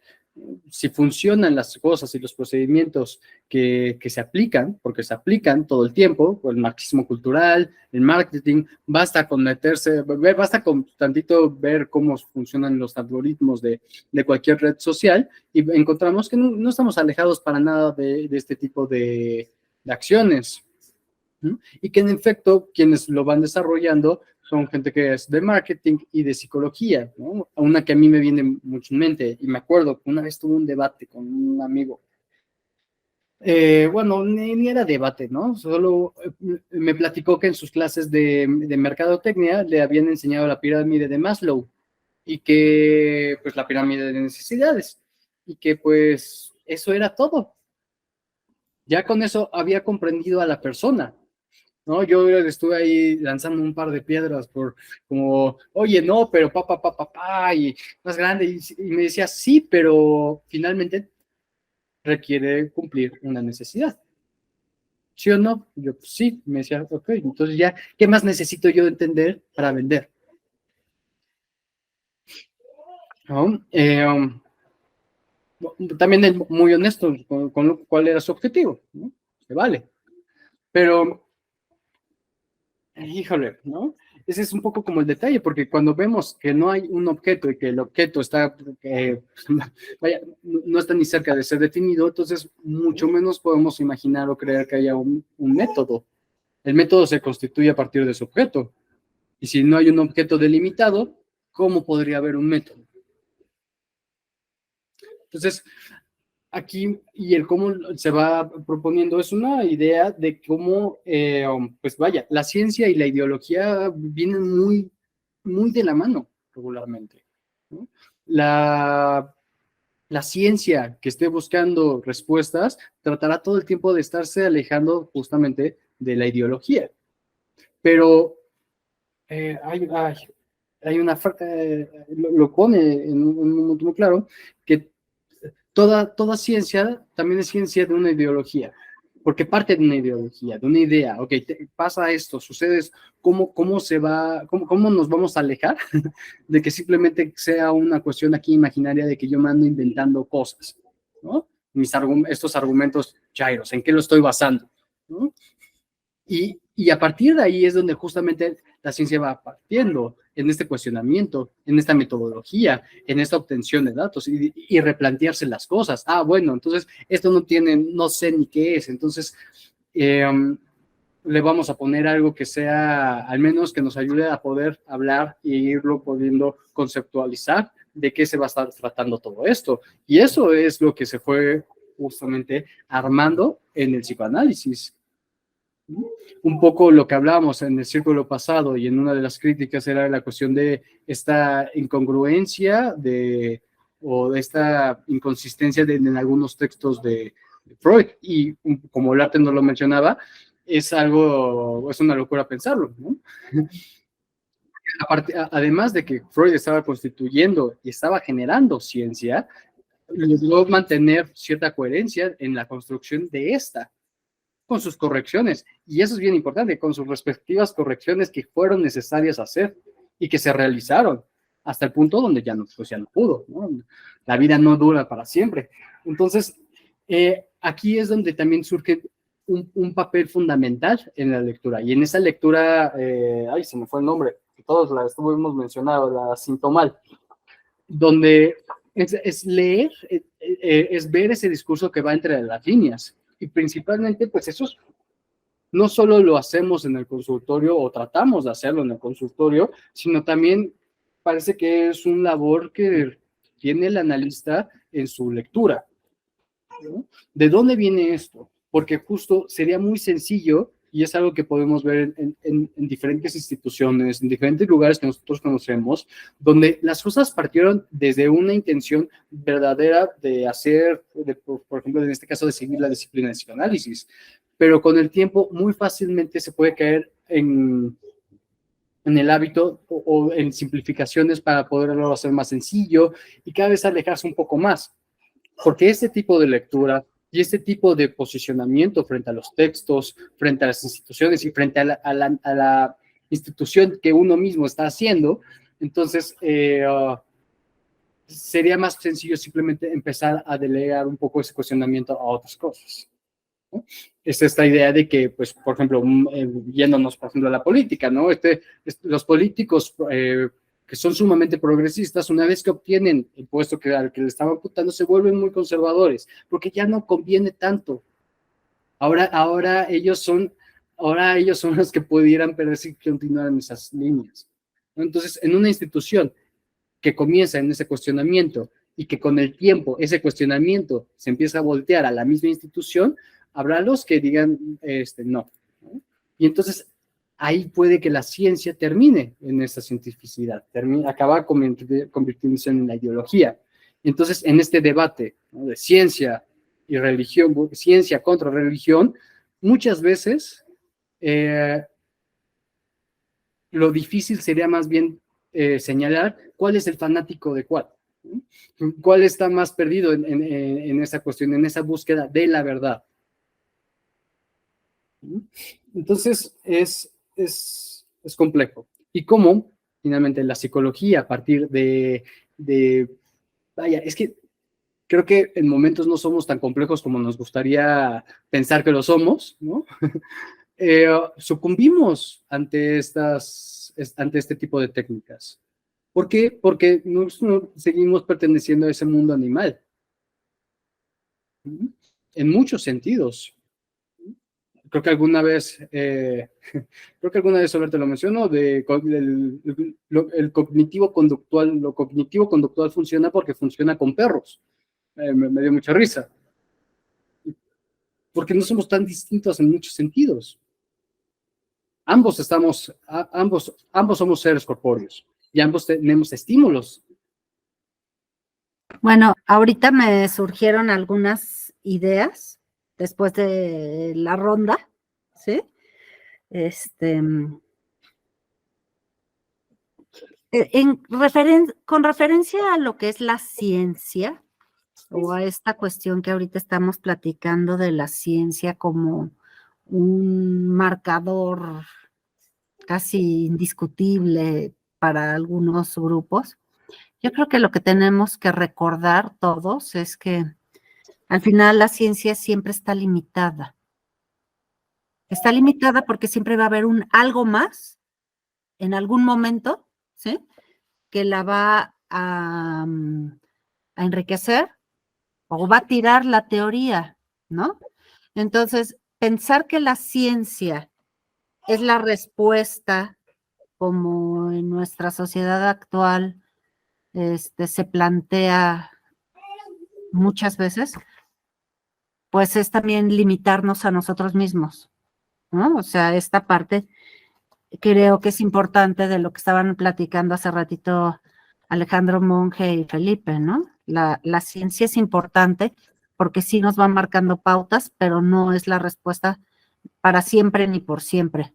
si funcionan las cosas y los procedimientos que se aplican, porque se aplican todo el tiempo, el marxismo cultural, el marketing, basta con meterse, basta con tantito ver cómo funcionan los algoritmos de cualquier red social y encontramos que no estamos alejados para nada de este tipo de acciones. Y que en efecto quienes lo van desarrollando son gente que es de marketing y de psicología, ¿no? Una que a mí me viene mucho en mente, y me acuerdo que una vez tuve un debate con un amigo, bueno, ni era debate, ¿no? Solo me platicó que en sus clases de mercadotecnia le habían enseñado la pirámide de Maslow, y que, pues, la pirámide de necesidades, y que, pues, eso era todo. Ya con eso había comprendido a la persona, ¿no? Yo estuve ahí lanzando un par de piedras por como, oye, no, pero y más grande, y me decía, sí, pero finalmente requiere cumplir una necesidad. ¿Sí o no? Yo, pues, sí, me decía, ok, entonces ya, ¿qué más necesito yo entender para vender? ¿No? También es muy honesto con cuál era su objetivo, ¿no? Se vale. Pero híjole, ¿no? Ese es un poco como el detalle, porque cuando vemos que no hay un objeto y que el objeto está, vaya, no está ni cerca de ser definido, entonces mucho menos podemos imaginar o creer que haya un método. El método se constituye a partir de su objeto. Y si no hay un objeto delimitado, ¿cómo podría haber un método? Entonces, aquí, y el cómo se va proponiendo es una idea de cómo, pues vaya, la ciencia y la ideología vienen muy de la mano regularmente, ¿no? La ciencia que esté buscando respuestas tratará todo el tiempo de estarse alejando justamente de la ideología. Pero hay una, lo pone en un momento muy claro, que toda ciencia también es ciencia de una ideología, porque parte de una ideología, de una idea. Ok, pasa esto, sucede esto, ¿cómo nos vamos a alejar de que simplemente sea una cuestión aquí imaginaria de que yo me ando inventando cosas, ¿no? Estos argumentos chairos, ¿en qué lo estoy basando? ¿No? Y a partir de ahí es donde justamente la ciencia va partiendo en este cuestionamiento, en esta metodología, en esta obtención de datos y replantearse las cosas. Ah, bueno, entonces esto no sé ni qué es, entonces le vamos a poner algo que sea, al menos que nos ayude a poder hablar e irlo pudiendo conceptualizar de qué se va a estar tratando todo esto. Y eso es lo que se fue justamente armando en el psicoanálisis. Un poco lo que hablábamos en el círculo pasado y en una de las críticas era la cuestión de esta incongruencia o de esta inconsistencia en algunos textos de Freud. Y como Larte no lo mencionaba, es una locura pensarlo, ¿no? Además de que Freud estaba constituyendo y estaba generando ciencia, logró mantener cierta coherencia en la construcción de esta, con sus correcciones, y eso es bien importante, con sus respectivas correcciones que fueron necesarias hacer y que se realizaron hasta el punto donde ya no pudo, ¿no? La vida no dura para siempre. Entonces, aquí es donde también surge un papel fundamental en la lectura, y en esa lectura, se me fue el nombre, que todos la estuvimos mencionando, la sintomal, donde es leer, es ver ese discurso que va entre las líneas. Y principalmente, pues eso no solo lo hacemos en el consultorio o tratamos de hacerlo en el consultorio, sino también parece que es un labor que tiene el analista en su lectura, ¿no? ¿De dónde viene esto? Porque justo sería muy sencillo, y es algo que podemos ver en diferentes instituciones, en diferentes lugares que nosotros conocemos, donde las cosas partieron desde una intención verdadera de hacer, por ejemplo, en este caso, de seguir la disciplina de psicoanálisis, pero con el tiempo muy fácilmente se puede caer en el hábito o en simplificaciones para poderlo hacer más sencillo y cada vez alejarse un poco más, porque este tipo de lectura y este tipo de posicionamiento frente a los textos, frente a las instituciones y frente a la institución que uno mismo está haciendo, entonces sería más sencillo simplemente empezar a delegar un poco ese cuestionamiento a otras cosas, ¿no? Es esta idea de que, pues, por ejemplo, yéndonos, por ejemplo, a la política, ¿no? Los políticos que son sumamente progresistas, una vez que obtienen el puesto al que le estaban apuntando, se vuelven muy conservadores, porque ya no conviene tanto. Ahora ellos son los que pudieran perder continuar en esas líneas, ¿no? Entonces, en una institución que comienza en ese cuestionamiento y que con el tiempo ese cuestionamiento se empieza a voltear a la misma institución, habrá los que digan no, ¿no? Y entonces ahí puede que la ciencia termine en esa cientificidad, acaba convirtiéndose en la ideología. Entonces, en este debate, ¿no?, de ciencia y religión, ciencia contra religión, muchas veces lo difícil sería más bien señalar cuál es el fanático de cuál, ¿no? Cuál está más perdido en esa cuestión, en esa búsqueda de la verdad. Entonces, es complejo. Y cómo, finalmente, la psicología, a partir vaya, es que creo que en momentos no somos tan complejos como nos gustaría pensar que lo somos, ¿no? Sucumbimos ante este tipo de técnicas. ¿Por qué? Porque no seguimos perteneciendo a ese mundo animal, en muchos sentidos. Creo que alguna vez, Alberto lo mencionó, el cognitivo conductual. Lo cognitivo conductual funciona porque funciona con perros. Me dio mucha risa. Porque no somos tan distintos en muchos sentidos. Ambos somos seres corpóreos y ambos tenemos estímulos. Bueno, ahorita me surgieron algunas ideas después de la ronda, ¿sí? Con referencia a lo que es la ciencia, o a esta cuestión que ahorita estamos platicando de la ciencia como un marcador casi indiscutible para algunos grupos, yo creo que lo que tenemos que recordar todos es que al final la ciencia siempre está limitada. Está limitada porque siempre va a haber algo más en algún momento, ¿sí?, que la va a enriquecer o va a tirar la teoría, ¿no? Entonces, pensar que la ciencia es la respuesta, como en nuestra sociedad actual se plantea muchas veces, pues es también limitarnos a nosotros mismos, ¿no? O sea, esta parte creo que es importante de lo que estaban platicando hace ratito Alejandro Monge y Felipe, ¿no? La ciencia es importante porque sí nos va marcando pautas, pero no es la respuesta para siempre ni por siempre.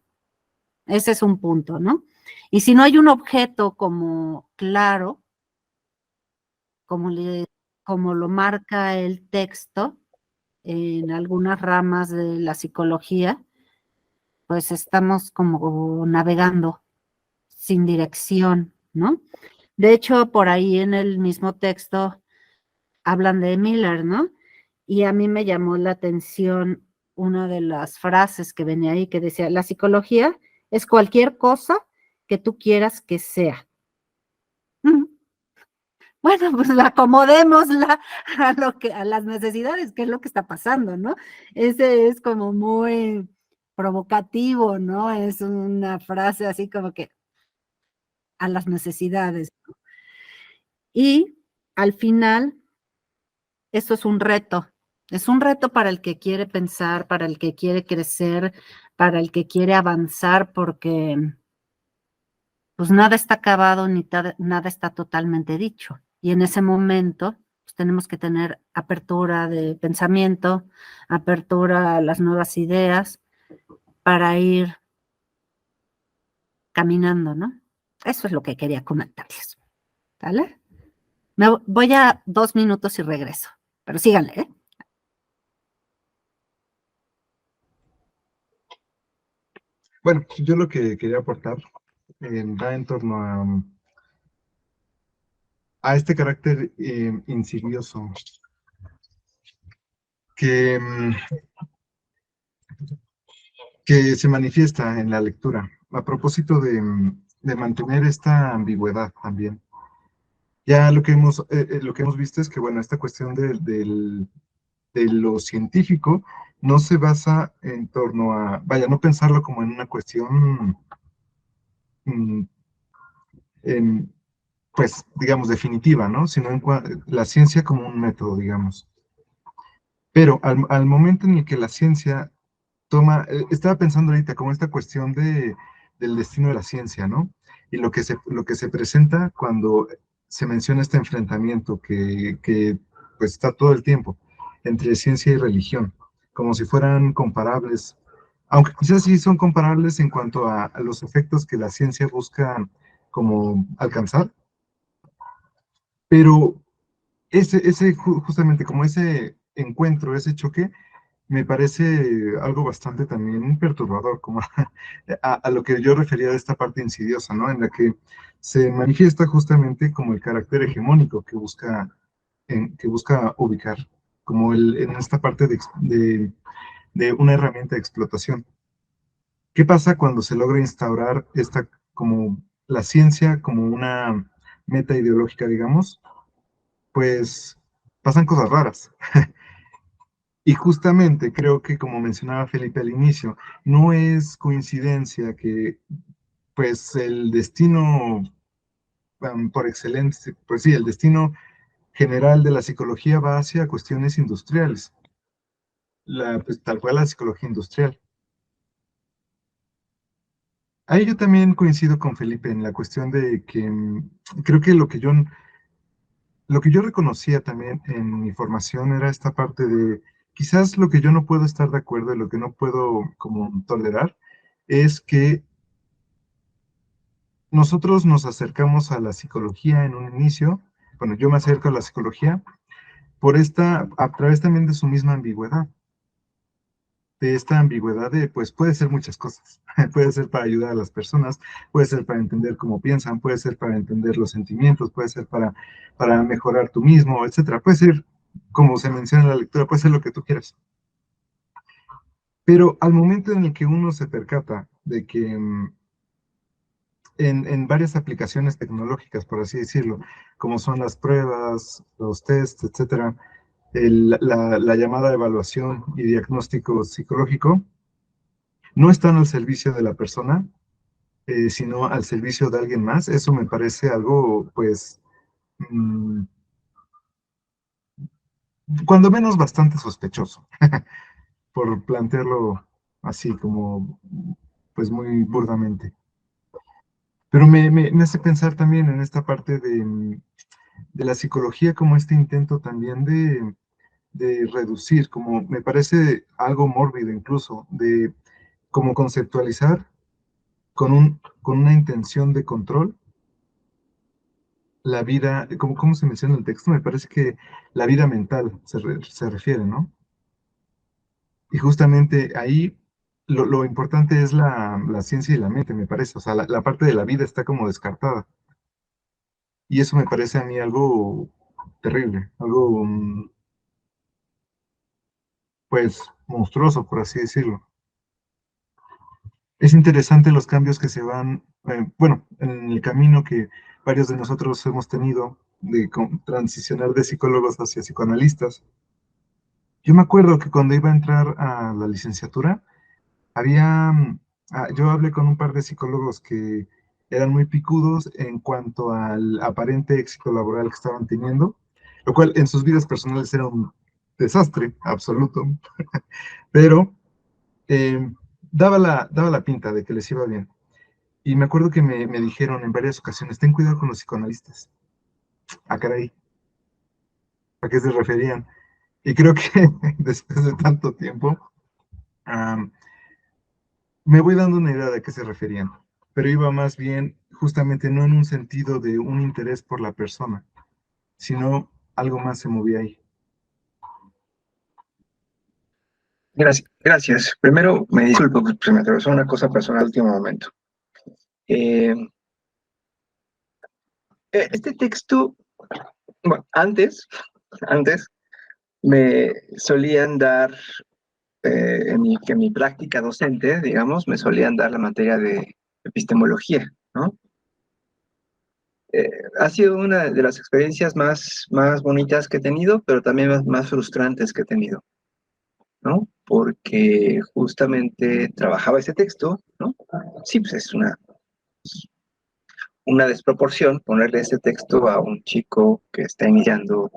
Ese es un punto, ¿no? Y si no hay un objeto como claro, como lo marca el texto en algunas ramas de la psicología, pues estamos como navegando sin dirección, ¿no? De hecho, por ahí en el mismo texto hablan de Miller, ¿no? Y a mí me llamó la atención una de las frases que venía ahí que decía: la psicología es cualquier cosa que tú quieras que sea. Bueno, pues acomodémosla a las necesidades, que es lo que está pasando, ¿no? Ese es como muy provocativo, ¿no? Es una frase así como que a las necesidades, ¿no? Y al final, esto es un reto para el que quiere pensar, para el que quiere crecer, para el que quiere avanzar, porque pues nada está acabado ni nada está totalmente dicho. Y en ese momento pues, tenemos que tener apertura de pensamiento, apertura a las nuevas ideas para ir caminando, ¿no? Eso es lo que quería comentarles. ¿Vale? Me voy a 2 minutos y regreso, pero síganle, ¿eh? Bueno, yo lo que quería aportar va en torno a este carácter insidioso que, que se manifiesta en la lectura, a propósito de mantener esta ambigüedad también. Ya lo que hemos visto es que, bueno, esta cuestión de lo científico no se basa en torno a, vaya, no pensarlo como en una cuestión, mm, pues, digamos, definitiva, ¿no? Sino en la ciencia como un método, digamos. Pero al momento en el que la ciencia toma, estaba pensando ahorita como esta cuestión del destino de la ciencia, ¿no? Y lo que se presenta cuando se menciona este enfrentamiento que pues está todo el tiempo entre ciencia y religión, como si fueran comparables, aunque quizás sí son comparables en cuanto a los efectos que la ciencia busca como alcanzar, pero justamente como ese encuentro, ese choque, me parece algo bastante también perturbador, como a lo que yo refería de esta parte insidiosa, ¿no? En la que se manifiesta justamente como el carácter hegemónico que busca ubicar, como en esta parte de una herramienta de explotación. ¿Qué pasa cuando se logra instaurar como la ciencia como una meta ideológica, digamos? Pues pasan cosas raras. Y justamente creo que, como mencionaba Felipe al inicio, no es coincidencia que, pues, el destino por excelencia, pues sí, el destino general de la psicología va hacia cuestiones industriales, pues, tal cual la psicología industrial. Ahí yo también coincido con Felipe en la cuestión de que creo que lo que yo reconocía también en mi formación era esta parte de quizás lo que yo no puedo estar de acuerdo y lo que no puedo como tolerar es que nosotros nos acercamos a la psicología en un inicio, bueno, yo me acerco a la psicología a través también de su misma ambigüedad, de esta ambigüedad de, pues puede ser muchas cosas, puede ser para ayudar a las personas, puede ser para entender cómo piensan, puede ser para entender los sentimientos, puede ser para mejorar tú mismo, etcétera, puede ser, como se menciona en la lectura, puede ser lo que tú quieras. Pero al momento en el que uno se percata de que en varias aplicaciones tecnológicas, por así decirlo, como son las pruebas, los tests, etcétera, la llamada evaluación y diagnóstico psicológico, no están al servicio de la persona, sino al servicio de alguien más. Eso me parece algo, pues, mm, cuando menos bastante sospechoso, por plantearlo así como, pues, muy burdamente. Pero me hace pensar también en esta parte de la psicología como este intento también de reducir, como me parece algo mórbido incluso, de como conceptualizar con una intención de control la vida, como se menciona en el texto, me parece que la vida mental se refiere, ¿no? Y justamente ahí lo importante es la ciencia y la mente, me parece, o sea, la parte de la vida está como descartada. Y eso me parece a mí algo terrible, algo, pues, monstruoso, por así decirlo. Es interesante los cambios que se van, bueno, en el camino que varios de nosotros hemos tenido de transicionar de psicólogos hacia psicoanalistas. Yo me acuerdo que cuando iba a entrar a la licenciatura, yo hablé con un par de psicólogos que eran muy picudos en cuanto al aparente éxito laboral que estaban teniendo, lo cual en sus vidas personales era un desastre absoluto, pero eh, daba la pinta de que les iba bien. Y me acuerdo que me dijeron en varias ocasiones, ten cuidado con los psicoanalistas. Ah, caray, ¿a qué se referían? Y creo que después de tanto tiempo, me voy dando una idea de a qué se referían, pero iba más bien justamente no en un sentido de un interés por la persona, sino algo más se movía ahí. Gracias, gracias. Primero, me disculpo, pues se me atravesó una cosa personal al último momento. Este texto Bueno, antes me solían dar, en mi práctica docente, digamos, me solían dar la materia de epistemología, ¿no? Ha sido una de las experiencias más bonitas que he tenido, pero también más frustrantes que he tenido, ¿no? Porque justamente trabajaba ese texto, ¿no? Sí, pues es una desproporción ponerle ese texto a un chico que está iniciando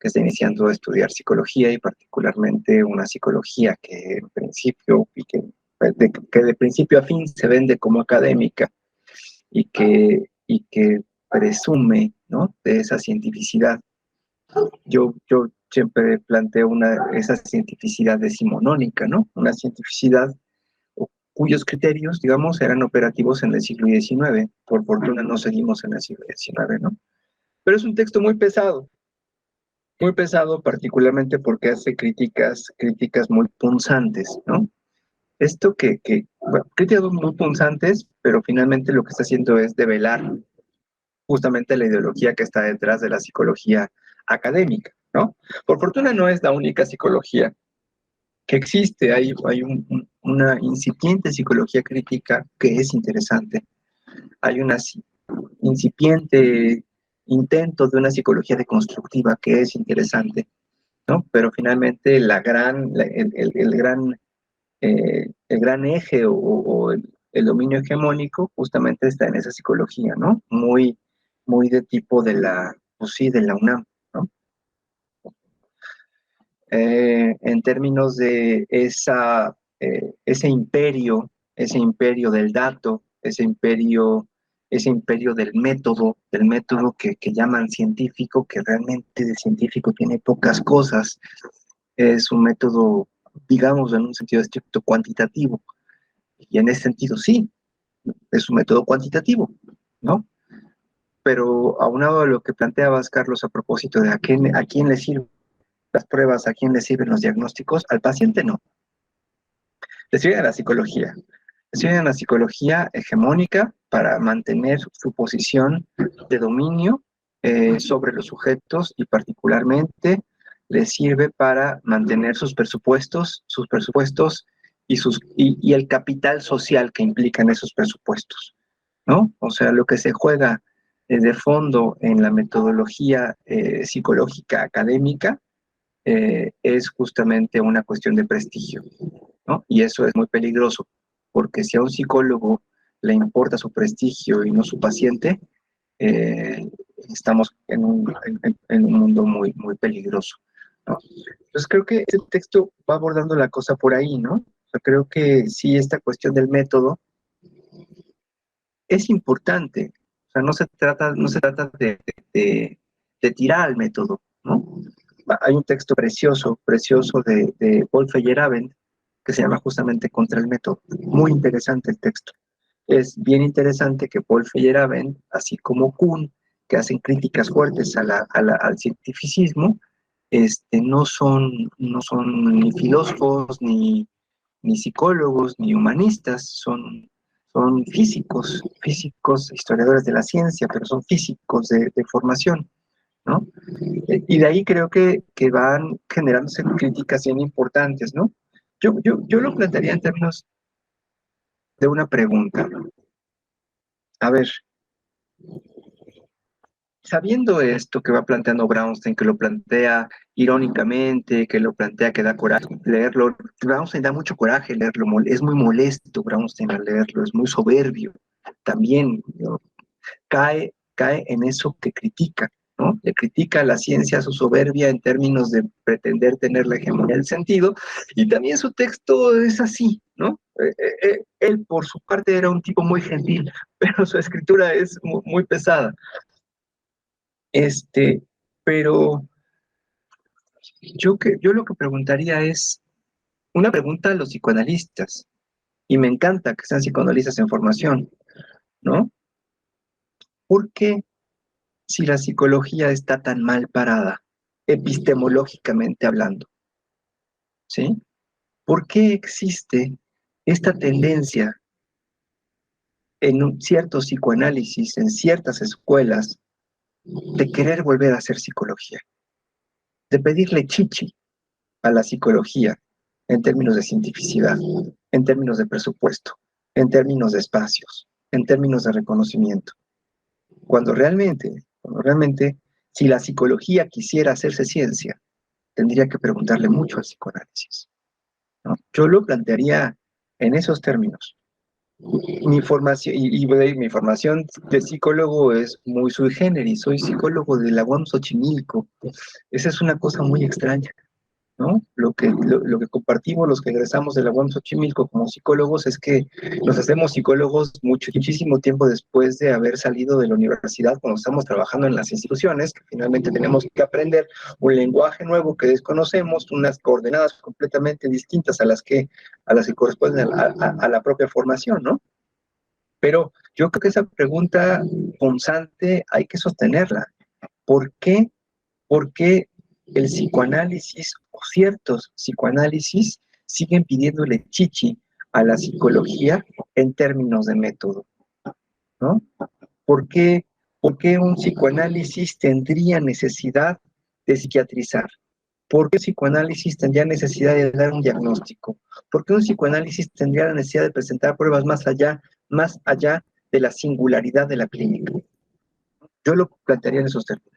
a estudiar psicología y particularmente una psicología que en principio que de principio a fin se vende como académica y que presume, ¿no?, de esa cientificidad. Yo siempre planteo esa cientificidad decimonónica, ¿no? Una cientificidad cuyos criterios, digamos, eran operativos en el siglo XIX. Por fortuna no seguimos en el siglo XIX, ¿no? Pero es un texto muy pesado particularmente porque hace críticas muy punzantes, ¿no? Esto bueno, críticas muy punzantes, pero finalmente lo que está haciendo es develar justamente la ideología que está detrás de la psicología académica, ¿no? Por fortuna no es la única psicología que existe, hay una incipiente psicología crítica que es interesante, hay una incipiente intento de una psicología deconstructiva que es interesante, ¿no? Pero finalmente el gran eje o el dominio hegemónico justamente está en esa psicología, ¿no? Muy de tipo pues sí, de la UNAM, ¿no? En términos de ese imperio del dato, ese imperio del método que llaman científico, que realmente de científico tiene pocas cosas, es un método, digamos, en un sentido estricto cuantitativo, y en ese sentido sí, es un método cuantitativo, ¿no? Pero aunado a lo que planteabas, Carlos, a propósito de a quién le sirven las pruebas, a quién le sirven los diagnósticos, al paciente no, le sirven a la psicología. Le sirven a la psicología hegemónica para mantener su posición de dominio sobre los sujetos y particularmente le sirve para mantener sus presupuestos y el capital social que implican esos presupuestos, ¿no? O sea, lo que se juega de fondo en la metodología psicológica académica es justamente una cuestión de prestigio, ¿no? Y eso es muy peligroso, porque si a un psicólogo le importa su prestigio y no su paciente, eh, estamos en un mundo muy peligroso, ¿no? Entonces creo que este texto va abordando la cosa por ahí, ¿no? O sea, creo que sí, esta cuestión del método es importante. O sea, no se trata de tirar al método, ¿no? Hay un texto precioso de Paul Feyerabend que se llama justamente Contra el método. Muy interesante el texto. Es bien interesante que Paul Feyerabend, así como Kuhn, que hacen críticas fuertes al cientificismo, no son ni filósofos, ni psicólogos, ni humanistas, son físicos, historiadores de la ciencia, pero son físicos de formación, ¿no? Y de ahí creo que van generándose críticas bien importantes, ¿no? Yo lo plantearía en términos de una pregunta. A ver, sabiendo esto que va planteando Brownstein, que lo plantea irónicamente, que lo plantea que da coraje leerlo, Brownstein da mucho coraje leerlo, es muy molesto Brownstein al leerlo, es muy soberbio también, ¿no? Cae en eso que critica, ¿no? Le critica a la ciencia su soberbia en términos de pretender tener la hegemonía del sentido, y también su texto es así, ¿no? Él por su parte era un tipo muy gentil, pero su escritura es muy pesada. Pero yo lo que preguntaría es una pregunta a los psicoanalistas, y me encanta que sean psicoanalistas en formación, ¿no? ¿Por qué, si la psicología está tan mal parada, epistemológicamente hablando, ¿sí? ¿Por qué existe esta tendencia en un cierto psicoanálisis, en ciertas escuelas, de querer volver a hacer psicología, de pedirle chichi a la psicología en términos de cientificidad, en términos de presupuesto, en términos de espacios, en términos de reconocimiento. Cuando realmente, si la psicología quisiera hacerse ciencia, tendría que preguntarle mucho al psicoanálisis, ¿no? Yo lo plantearía en esos términos. Mi formación, mi formación de psicólogo es muy sui generis, soy psicólogo de la UAM Xochimilco. Esa es una cosa muy extraña, ¿no? Lo que compartimos los que egresamos de la UAM Xochimilco como psicólogos es que nos hacemos psicólogos muchísimo tiempo después de haber salido de la universidad, cuando estamos trabajando en las instituciones, que finalmente tenemos que aprender un lenguaje nuevo que desconocemos, unas coordenadas completamente distintas a las que corresponden a la propia formación, ¿no? Pero yo creo que esa pregunta punzante hay que sostenerla. ¿Por qué? ¿Por qué el psicoanálisis o ciertos psicoanálisis siguen pidiéndole chichi a la psicología en términos de método, ¿no? ¿Por qué un psicoanálisis tendría necesidad de psiquiatrizar? ¿Por qué un psicoanálisis tendría necesidad de dar un diagnóstico? ¿Por qué un psicoanálisis tendría la necesidad de presentar pruebas más allá de la singularidad de la clínica? Yo lo plantearía en esos términos.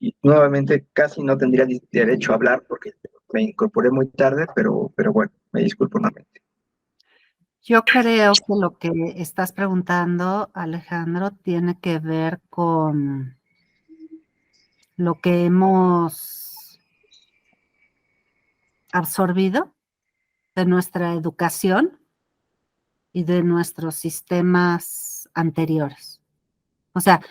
Y nuevamente casi no tendría derecho a hablar porque me incorporé muy tarde, pero bueno, me disculpo nuevamente. Yo creo que lo que estás preguntando, Alejandro, tiene que ver con lo que hemos absorbido de nuestra educación y de nuestros sistemas anteriores. O sea,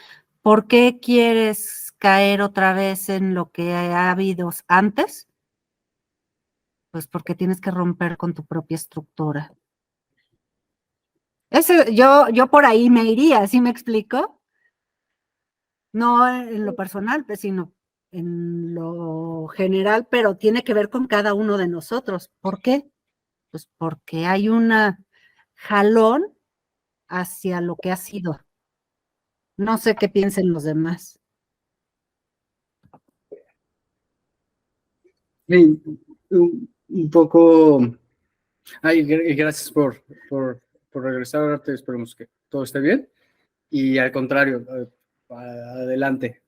¿por qué quieres caer otra vez en lo que ha habido antes? Pues porque tienes que romper con tu propia estructura. Yo por ahí me iría, ¿sí me explico? No en lo personal, pues, sino en lo general, pero tiene que ver con cada uno de nosotros. ¿Por qué? Pues porque hay una jalón hacia lo que ha sido. No sé qué piensen los demás. Sí, un poco. Ay, gracias por regresar, ahora te esperemos que todo esté bien. Y al contrario, adelante.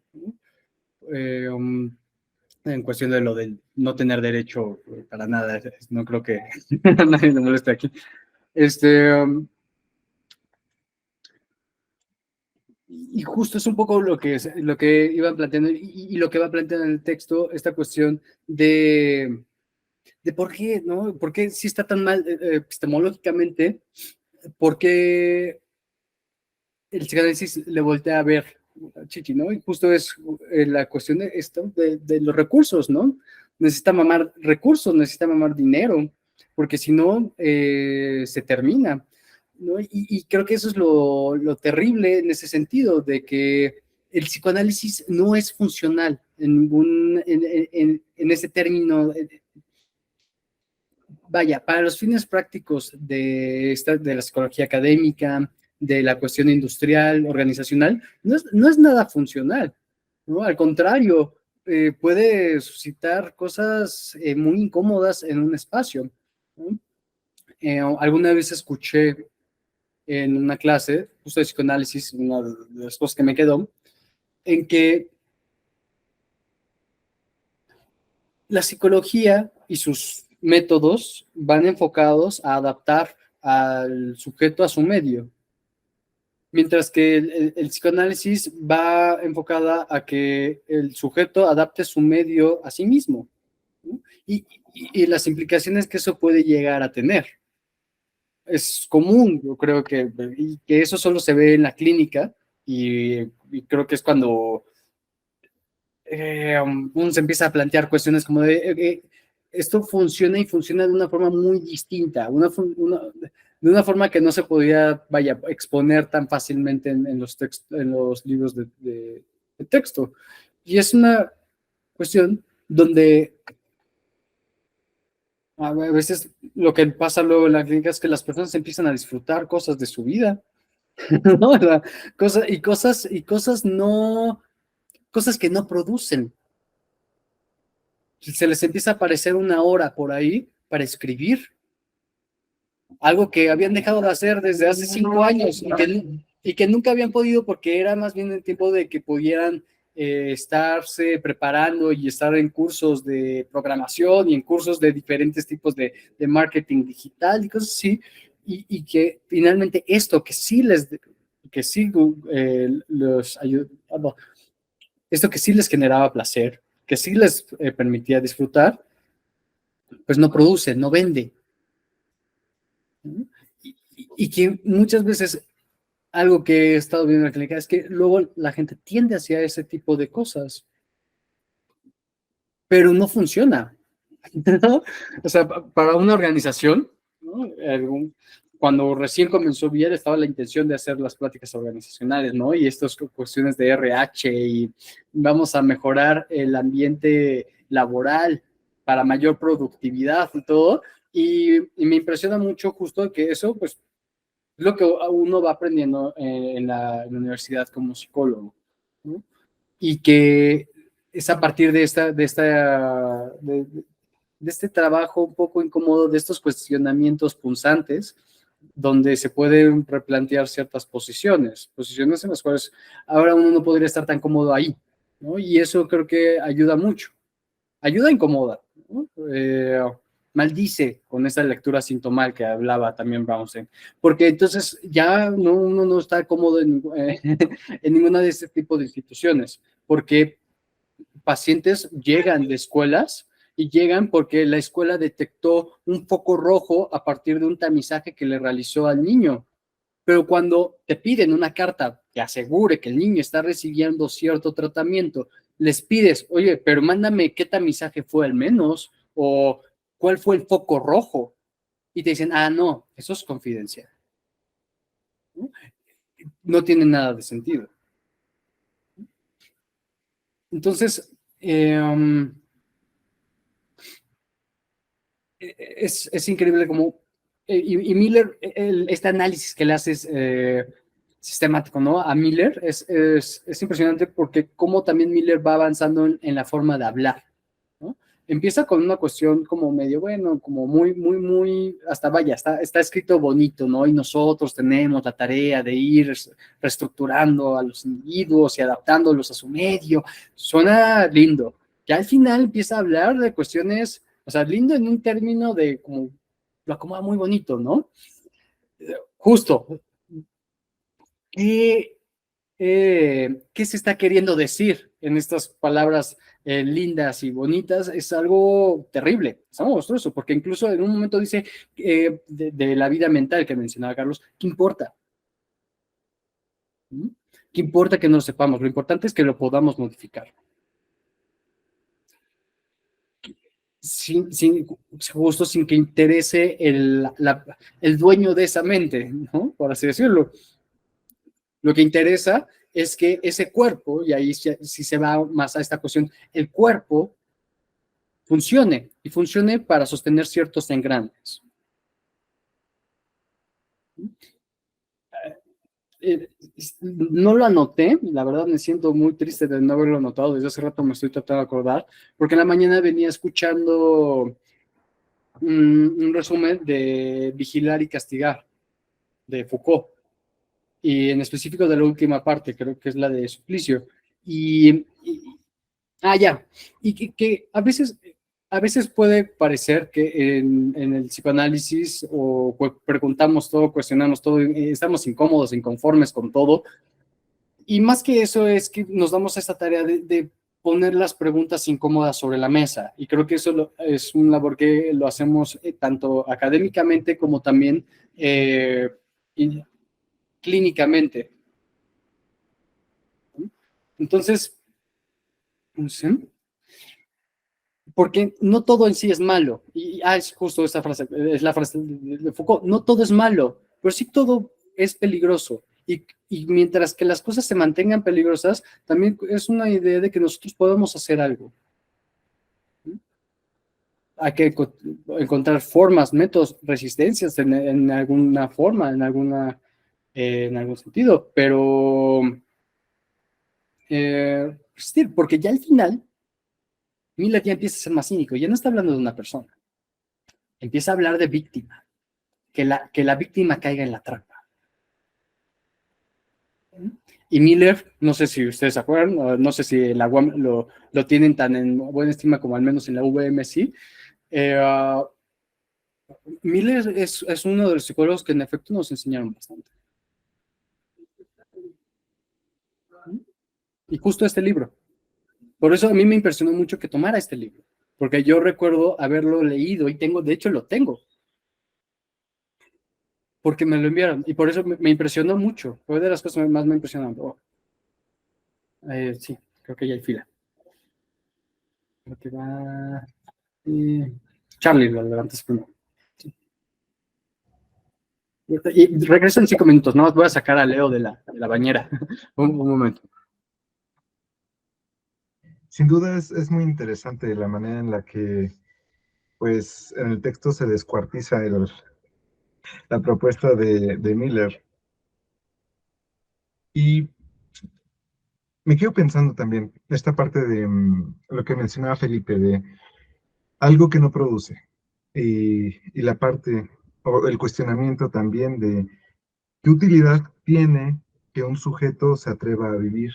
En cuestión de lo del no tener derecho para nada, no creo que a nadie le moleste aquí. Y justo es un poco lo que iban planteando y lo que va planteando en el texto, esta cuestión de por qué, ¿no? ¿Por qué si está tan mal epistemológicamente? ¿Por qué el psicoanálisis le voltea a ver a Chichi, ¿no? Y justo es la cuestión de esto, de los recursos, ¿no? Necesita mamar recursos, necesita mamar dinero, porque si no, se termina, ¿no? Y creo que eso es lo terrible en ese sentido, de que el psicoanálisis no es funcional en ese término. Vaya, para los fines prácticos de la psicología académica, de la cuestión industrial, organizacional, no es nada funcional, ¿no? Al contrario, puede suscitar cosas muy incómodas en un espacio, ¿no? Alguna vez escuché en una clase, justo de psicoanálisis, una de las cosas que me quedó, en que la psicología y sus métodos van enfocados a adaptar al sujeto a su medio, mientras que el psicoanálisis va enfocada a que el sujeto adapte su medio a sí mismo, ¿no? Y las implicaciones que eso puede llegar a tener. Es común, yo creo que eso solo se ve en la clínica y creo que es cuando uno se empieza a plantear cuestiones como de esto funciona y funciona de una forma muy distinta, de una forma que no se podía, vaya, exponer tan fácilmente en los libros de texto. Y es una cuestión donde a veces lo que pasa luego en la clínica es que las personas empiezan a disfrutar cosas de su vida, ¿no? Cosas no cosas que no producen. Se les empieza a aparecer una hora por ahí para escribir, algo que habían dejado de hacer desde hace 5 años y que nunca habían podido porque era más bien el tiempo de que pudieran estarse preparando y estar en cursos de programación y en cursos de diferentes tipos de marketing digital y cosas así, y que finalmente esto que sí los ayudaba, esto que sí les generaba placer, que sí les permitía disfrutar, pues no produce, no vende. Y que muchas veces algo que he estado viendo en la clínica es que luego la gente tiende hacia ese tipo de cosas, pero no funciona, ¿no? O sea, para una organización, ¿no? Cuando recién comenzó bien estaba la intención de hacer las pláticas organizacionales, ¿no? Y estas cuestiones de RH y vamos a mejorar el ambiente laboral para mayor productividad y todo. Y me impresiona mucho justo que eso, pues, es lo que uno va aprendiendo en la universidad como psicólogo, ¿no? Y que es a partir de este trabajo un poco incómodo, de estos cuestionamientos punzantes, donde se pueden replantear ciertas posiciones en las cuales ahora uno no podría estar tan cómodo ahí, ¿no? Y eso creo que ayuda mucho. Ayuda incomoda, ¿no? Maldice con esa lectura sintomal que hablaba también Brownstein, porque entonces ya uno no está cómodo en ninguna de este tipo de instituciones, porque pacientes llegan de escuelas y llegan porque la escuela detectó un foco rojo a partir de un tamizaje que le realizó al niño. Pero cuando te piden una carta que asegure que el niño está recibiendo cierto tratamiento, les pides, oye, pero mándame qué tamizaje fue al menos, o cuál fue el foco rojo. Y te dicen, no, eso es confidencial. No tiene nada de sentido. Entonces, es increíble como, y Miller, este análisis que le haces sistemático, ¿no? A Miller es impresionante porque como también Miller va avanzando en la forma de hablar, ¿no? Empieza con una cuestión como medio, bueno, como muy, hasta vaya, está escrito bonito, ¿no? Y nosotros tenemos la tarea de ir reestructurando a los individuos y adaptándolos a su medio. Suena lindo. Ya al final empieza a hablar de cuestiones, o sea, lindo en un término de como, lo acomoda muy bonito, ¿no? Justo, ¿qué se está queriendo decir en estas palabras lindas y bonitas? Es algo terrible, es algo monstruoso, porque incluso en un momento dice de la vida mental que mencionaba Carlos, ¿qué importa? ¿Mm? ¿Qué importa que no lo sepamos? Lo importante es que lo podamos modificar. Justo sin que interese el dueño de esa mente, ¿no? Por así decirlo. Lo que interesa es que ese cuerpo, y ahí sí se va más a esta cuestión, el cuerpo funcione y funcione para sostener ciertos engranes. No lo anoté, la verdad me siento muy triste de no haberlo anotado, desde hace rato me estoy tratando de acordar, porque en la mañana venía escuchando un resumen de Vigilar y Castigar, de Foucault, y en específico de la última parte, creo que es la de Suplicio, ya, y que a veces puede parecer que en el psicoanálisis o preguntamos todo, cuestionamos todo, estamos incómodos, inconformes con todo, y más que eso es que nos damos esta tarea de poner las preguntas incómodas sobre la mesa, y creo que eso es un labor que lo hacemos tanto académicamente como también clínicamente. Entonces, no sé, porque no todo en sí es malo, y es justo esta frase, es la frase de Foucault, no todo es malo, pero sí todo es peligroso, y mientras que las cosas se mantengan peligrosas, también es una idea de que nosotros podemos hacer algo. Hay que encontrar formas, métodos, resistencias en alguna forma, en algún sentido, pero existir, porque ya al final, Miller ya empieza a ser más cínico, ya no está hablando de una persona, empieza a hablar de víctima, que la víctima caiga en la trampa. Y Miller, no sé si ustedes se acuerdan, no sé si la UAM lo tienen tan en buena estima como al menos en la UVM, sí. Miller es uno de los psicólogos que en efecto nos enseñaron bastante. Y justo este libro. Por eso a mí me impresionó mucho que tomara este libro, porque yo recuerdo haberlo leído y de hecho lo tengo, porque me lo enviaron y por eso me impresionó mucho. Fue de las cosas que más me impresionaron. Sí, creo que ya hay fila. Creo que va... Charlie, lo levantas primero. Sí. Y regreso en 5 minutos, no voy a sacar a Leo de la bañera. un momento. Sin duda es muy interesante la manera en la que, pues, en el texto se descuartiza la propuesta de Miller. Y me quedo pensando también, esta parte de lo que mencionaba Felipe, de algo que no produce, y la parte, o el cuestionamiento también de qué utilidad tiene que un sujeto se atreva a vivir.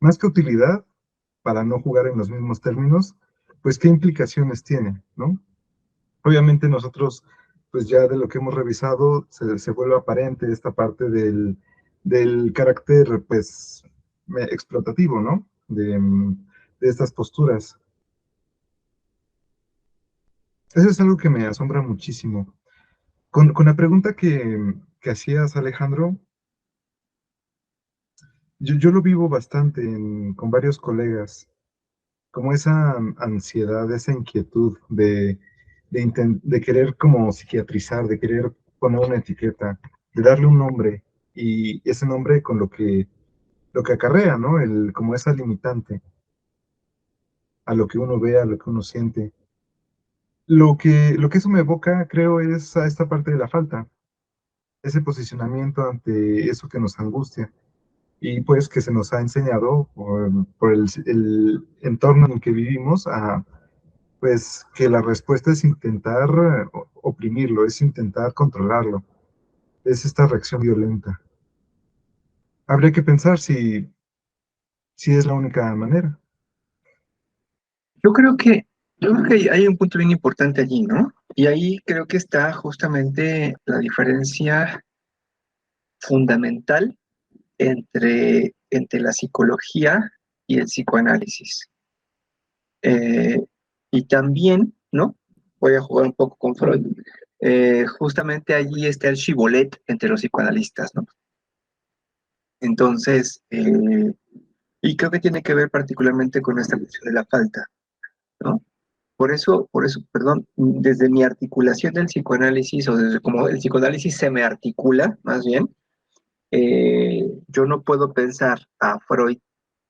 Más que utilidad, para no jugar en los mismos términos, pues qué implicaciones tiene, ¿no? Obviamente nosotros, pues ya de lo que hemos revisado, se vuelve aparente esta parte del carácter, pues, explotativo, ¿no? De estas posturas. Eso es algo que me asombra muchísimo. Con la pregunta que hacías, Alejandro, yo lo vivo bastante con varios colegas, como esa ansiedad, esa inquietud de querer como psiquiatrizar, de querer poner una etiqueta, de darle un nombre, y ese nombre con lo que acarrea, ¿no? Como esa limitante a lo que uno ve, a lo que uno siente. Lo que eso me evoca, creo, es a esta parte de la falta, ese posicionamiento ante eso que nos angustia y pues que se nos ha enseñado por el entorno en el que vivimos a pues que la respuesta es intentar oprimirlo, es intentar controlarlo, es esta reacción violenta. Habría que pensar si es la única manera. Yo creo que, yo creo que hay un punto bien importante allí, ¿no? Y ahí creo que está justamente la diferencia fundamental entre la psicología y el psicoanálisis. Y también, ¿no? Voy a jugar un poco con Freud. Justamente allí está el shibboleth entre los psicoanalistas, ¿no? Entonces, y creo que tiene que ver particularmente con esta cuestión de la falta, ¿no? Por eso, perdón, desde mi articulación del psicoanálisis, o desde como el psicoanálisis se me articula, más bien, yo no puedo pensar a Freud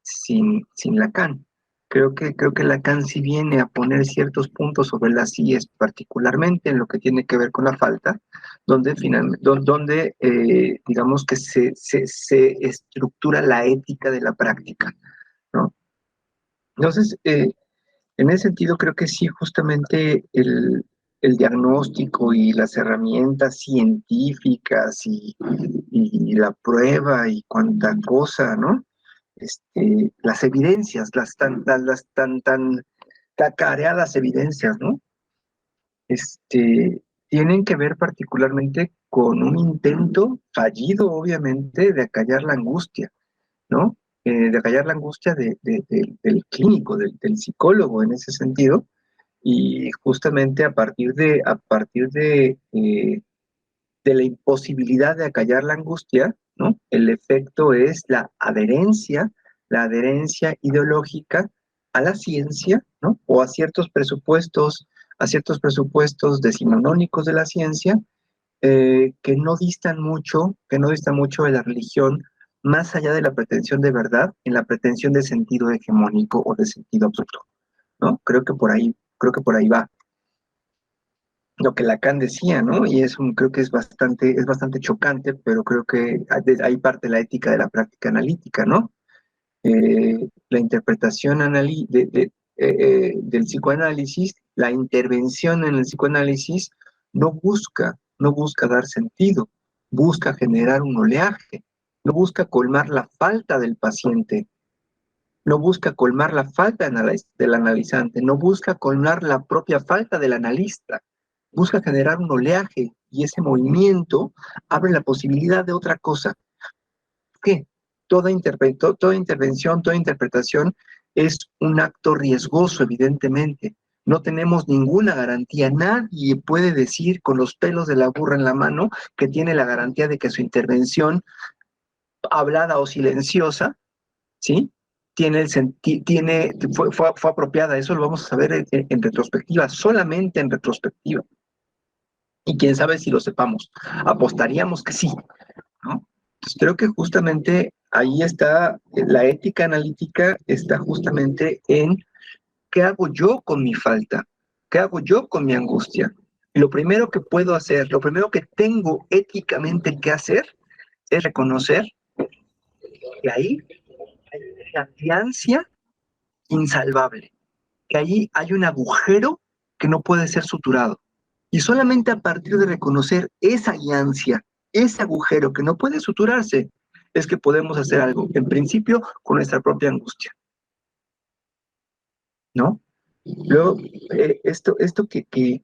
sin Lacan. Creo que Lacan sí viene a poner ciertos puntos sobre las IES, particularmente en lo que tiene que ver con la falta, donde, digamos que se estructura la ética de la práctica, ¿no? Entonces, en ese sentido, creo que sí, justamente el diagnóstico y las herramientas científicas y la prueba y cuánta cosa, ¿no? Las evidencias, las tan cacareadas evidencias, ¿no? Tienen que ver particularmente con un intento fallido, obviamente, de acallar la angustia, ¿no? De callar la angustia del clínico, del psicólogo en ese sentido, y justamente de la imposibilidad de acallar la angustia, ¿no? El efecto es la adherencia ideológica a la ciencia, ¿no? O a ciertos presupuestos decimonónicos de la ciencia, que no distan mucho de la religión, más allá de la pretensión de verdad, en la pretensión de sentido hegemónico o de sentido absoluto, ¿no? Creo que por ahí va lo que Lacan decía, ¿no? Y creo que es bastante chocante, pero creo que de ahí parte la ética de la práctica analítica, ¿no? La interpretación del psicoanálisis, la intervención en el psicoanálisis no busca dar sentido, busca generar un oleaje, no busca colmar la falta del paciente, no busca colmar la falta del analizante, no busca colmar la propia falta del analista, busca generar un oleaje y ese movimiento abre la posibilidad de otra cosa. ¿Qué? Toda intervención, toda interpretación es un acto riesgoso, evidentemente. No tenemos ninguna garantía. Nadie puede decir con los pelos de la burra en la mano que tiene la garantía de que su intervención, hablada o silenciosa, ¿sí? Fue apropiada. Eso lo vamos a saber en retrospectiva, solamente en retrospectiva. Y quién sabe si lo sepamos. Apostaríamos que sí, ¿no? Entonces creo que justamente ahí está la ética analítica, está justamente en qué hago yo con mi falta, qué hago yo con mi angustia. Y lo primero que puedo hacer, lo primero que tengo éticamente que hacer es reconocer que ahí hay una ansia insalvable, que ahí hay un agujero que no puede ser suturado. Y solamente a partir de reconocer esa ansia, ese agujero que no puede suturarse, es que podemos hacer algo, en principio, con nuestra propia angustia, ¿no? Luego, esto que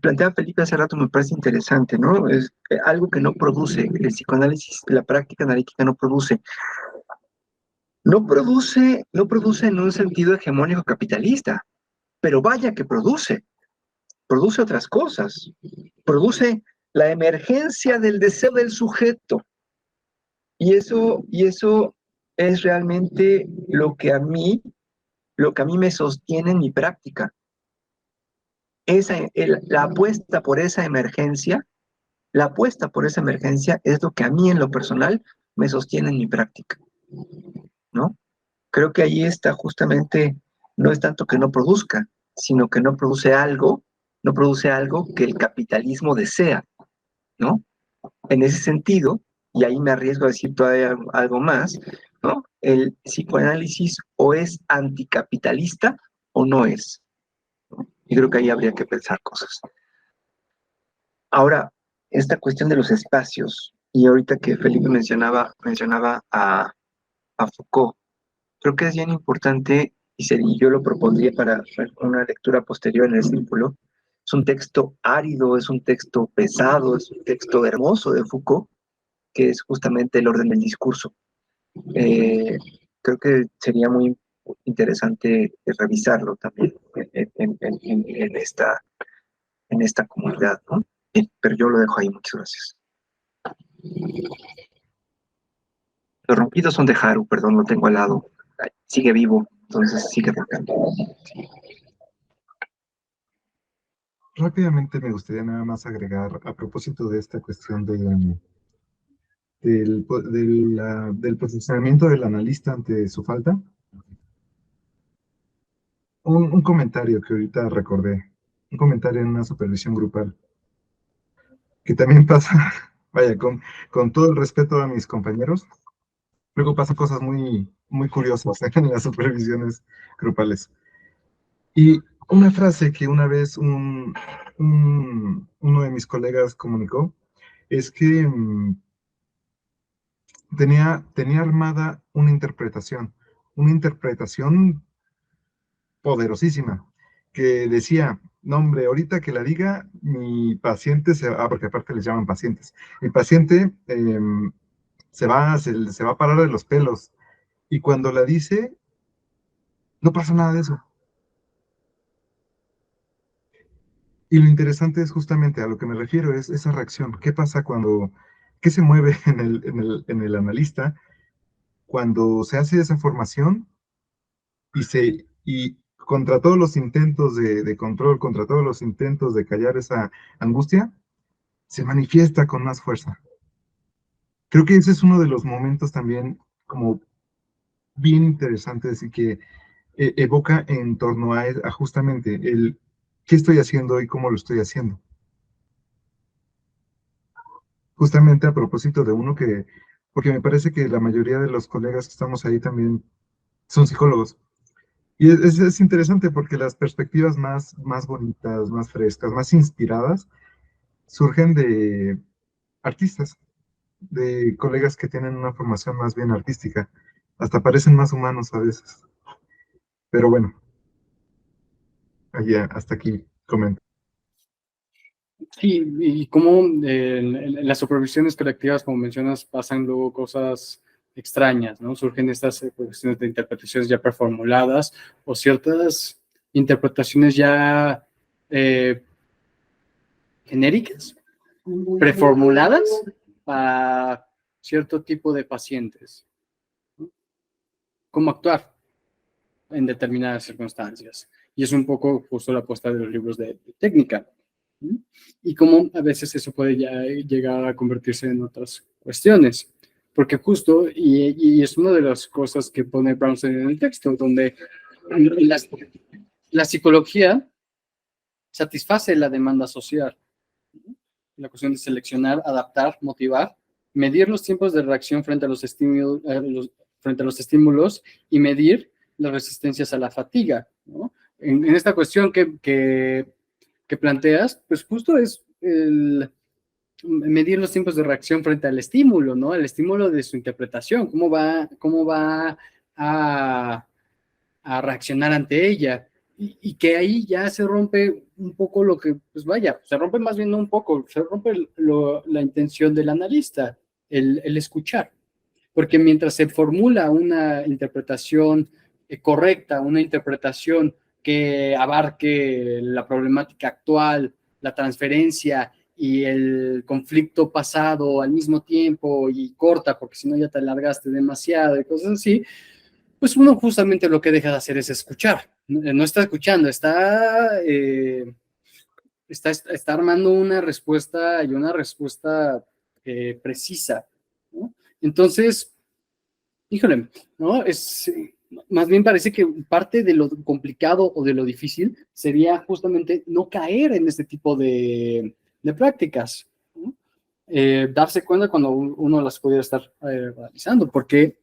plantea Felipe hace rato me parece interesante, ¿no? Es algo que no produce, el psicoanálisis, la práctica analítica no produce. No produce en un sentido hegemónico capitalista, pero vaya que produce otras cosas, produce la emergencia del deseo del sujeto. Y eso es realmente lo que a mí me sostiene en mi práctica. La apuesta por esa emergencia, es lo que a mí en lo personal me sostiene en mi práctica, ¿no? Creo que ahí está justamente, no es tanto que no produzca, sino que no produce algo que el capitalismo desea, ¿no? En ese sentido, y ahí me arriesgo a decir todavía algo más, ¿no? El psicoanálisis o es anticapitalista o no es. Y creo que ahí habría que pensar cosas. Ahora, esta cuestión de los espacios, y ahorita que Felipe mencionaba a Foucault, creo que es bien importante, y yo lo propondría para una lectura posterior en el círculo. Es un texto árido, es un texto pesado, es un texto hermoso de Foucault, que es justamente el orden del discurso. Eh, Creo que sería muy interesante revisarlo también en esta comunidad, ¿no? Pero yo lo dejo ahí, muchas gracias. Los rompidos son de Haru, perdón, lo tengo al lado. Sigue vivo, entonces sigue roncando. Rápidamente me gustaría nada más agregar a propósito de esta cuestión del posicionamiento del analista ante su falta. Un comentario que ahorita recordé, un comentario en una supervisión grupal, que también pasa, vaya, con todo el respeto a mis compañeros, luego pasan cosas muy, muy curiosas en las supervisiones grupales. Y una frase que una vez uno de mis colegas comunicó es que tenía armada una interpretación poderosísima, que decía, no hombre, ahorita que la diga, mi paciente porque aparte les llaman pacientes, mi paciente se va a parar de los pelos, y cuando la dice, no pasa nada de eso. Y lo interesante es justamente a lo que me refiero, es esa reacción. ¿Qué se mueve en el analista cuando se hace esa formación y contra todos los intentos de control, contra todos los intentos de callar esa angustia, se manifiesta con más fuerza? Creo que ese es uno de los momentos también como bien interesantes y que evoca en torno a justamente el qué estoy haciendo y cómo lo estoy haciendo. Justamente a propósito de porque me parece que la mayoría de los colegas que estamos ahí también son psicólogos. Y es interesante porque las perspectivas más bonitas, más frescas, más inspiradas, surgen de artistas, de colegas que tienen una formación más bien artística. Hasta parecen más humanos a veces. Pero bueno, allá, hasta aquí comento. Sí, y cómo en las supervisiones colectivas, como mencionas, pasan luego cosas extrañas, ¿no? Surgen estas cuestiones de interpretaciones ya preformuladas o ciertas interpretaciones ya genéricas, preformuladas para cierto tipo de pacientes, ¿no? Cómo actuar en determinadas circunstancias. Y es un poco justo la apuesta de los libros de técnica. ¿Sí? Y cómo a veces eso puede ya llegar a convertirse en otras cuestiones. Porque justo, y es una de las cosas que pone Brownstein en el texto, donde la psicología satisface la demanda social. La cuestión de seleccionar, adaptar, motivar, medir los tiempos de reacción frente a los estímulos y medir las resistencias a la fatiga, ¿no? En esta cuestión que planteas, pues justo es el medir los tiempos de reacción frente al estímulo, ¿no? El estímulo de su interpretación, cómo va a reaccionar ante ella. Y que ahí ya se rompe un poco lo que, pues vaya, se rompe más bien no un poco, se rompe la intención del analista, el escuchar. Porque mientras se formula una interpretación correcta, una interpretación que abarque la problemática actual, la transferencia y el conflicto pasado al mismo tiempo y corta, porque si no ya te alargaste demasiado y cosas así, pues uno justamente lo que deja de hacer es escuchar. No está escuchando, está armando una respuesta y una respuesta precisa, ¿no? Entonces, híjole, ¿no? Más bien parece que parte de lo complicado o de lo difícil sería justamente no caer en este tipo de prácticas, ¿no? Darse cuenta cuando uno las pudiera estar realizando, porque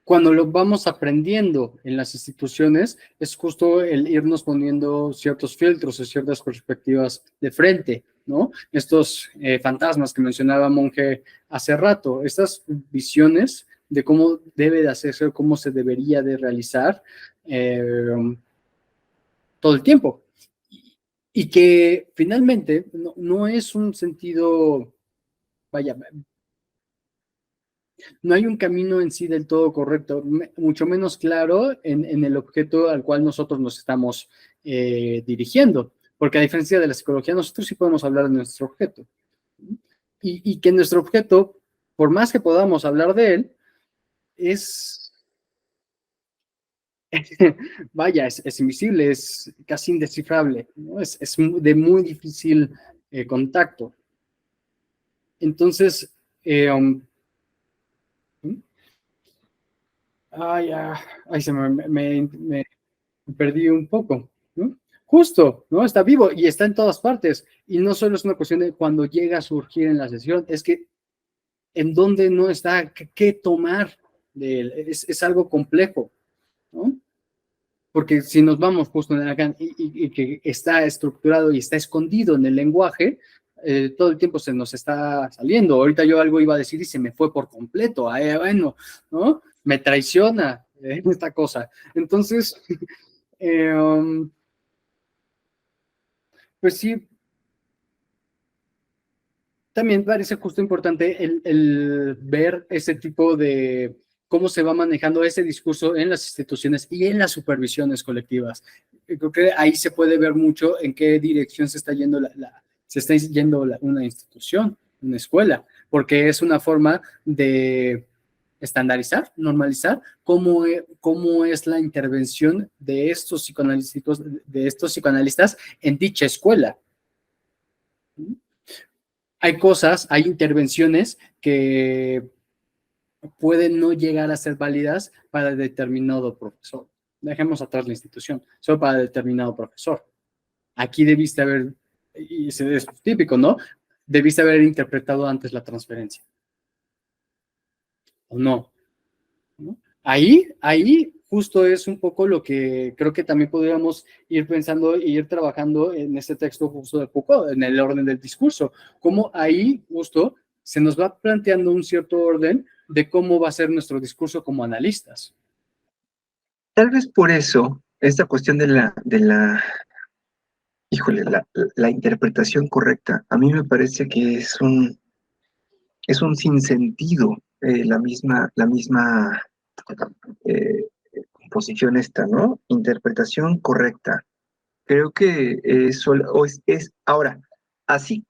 cuando lo vamos aprendiendo en las instituciones, es justo el irnos poniendo ciertos filtros o ciertas perspectivas de frente, ¿no? Estos fantasmas que mencionaba Monge hace rato, estas visiones de cómo debe de hacerse o cómo se debería de realizar todo el tiempo. Y que finalmente no es un sentido, vaya, no hay un camino en sí del todo correcto, mucho menos claro en el objeto al cual nosotros nos estamos dirigiendo, porque a diferencia de la psicología, nosotros sí podemos hablar de nuestro objeto. Y que nuestro objeto, por más que podamos hablar de él, es, vaya, es invisible, es casi indescifrable, ¿no? Es de muy difícil contacto. Entonces, se me perdí un poco, ¿no? Justo, ¿no? Está vivo y está en todas partes. Y no solo es una cuestión de cuando llega a surgir en la sesión, es que en dónde no está, qué tomar de él. Es algo complejo, ¿no? Porque si nos vamos justo en Lacan y que está estructurado y está escondido en el lenguaje, todo el tiempo se nos está saliendo. Ahorita yo algo iba a decir y se me fue por completo. Bueno, ¿no? Me traiciona esta cosa. Entonces, pues sí, también parece justo importante el ver ese tipo de cómo se va manejando ese discurso en las instituciones y en las supervisiones colectivas. Creo que ahí se puede ver mucho en qué dirección se está yendo una institución, una escuela, porque es una forma de estandarizar, normalizar cómo es la intervención de estos psicoanalistas en dicha escuela. Hay intervenciones que pueden no llegar a ser válidas para determinado profesor. Dejemos atrás la institución, solo para determinado profesor. Aquí debiste haber, y es típico, ¿no? Debiste haber interpretado antes la transferencia. o no, ¿no? Ahí justo es un poco lo que creo que también podríamos ir pensando e ir trabajando en este texto justo de Foucault, en el orden del discurso, cómo ahí justo se nos va planteando un cierto orden de cómo va a ser nuestro discurso como analistas. Tal vez por eso, esta cuestión híjole, la interpretación correcta, a mí me parece que es un sinsentido, la misma composición esta, ¿no? Interpretación correcta. Creo que ahora, así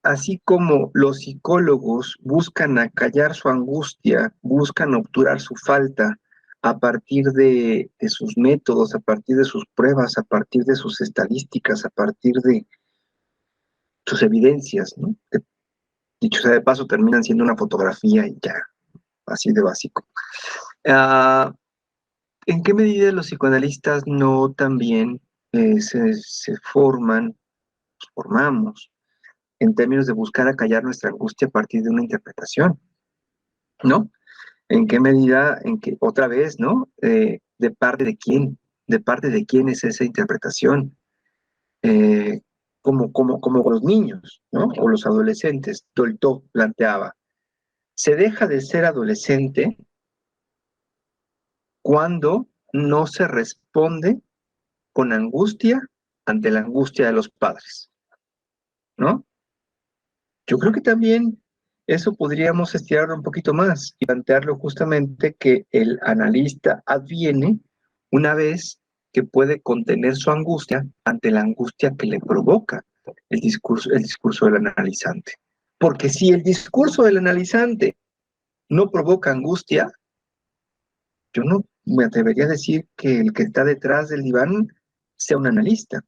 así como los psicólogos buscan acallar su angustia, buscan obturar su falta a partir de sus métodos, a partir de sus pruebas, a partir de sus estadísticas, a partir de sus evidencias, ¿no? Que, dicho sea de paso, terminan siendo una fotografía y ya, así de básico. ¿En qué medida los psicoanalistas no también se formamos en términos de buscar acallar nuestra angustia a partir de una interpretación, ¿no? ¿En qué medida, otra vez, ¿no? ¿De parte de quién? ¿De parte de quién es esa interpretación? Como con los niños, ¿no? O los adolescentes. Dolto planteaba, se deja de ser adolescente cuando no se responde con angustia ante la angustia de los padres, ¿no? Yo creo que también eso podríamos estirarlo un poquito más y plantearlo justamente que el analista adviene una vez que puede contener su angustia ante la angustia que le provoca el discurso del analizante. Porque si el discurso del analizante no provoca angustia, yo no me atrevería a decir que el que está detrás del diván sea un analista.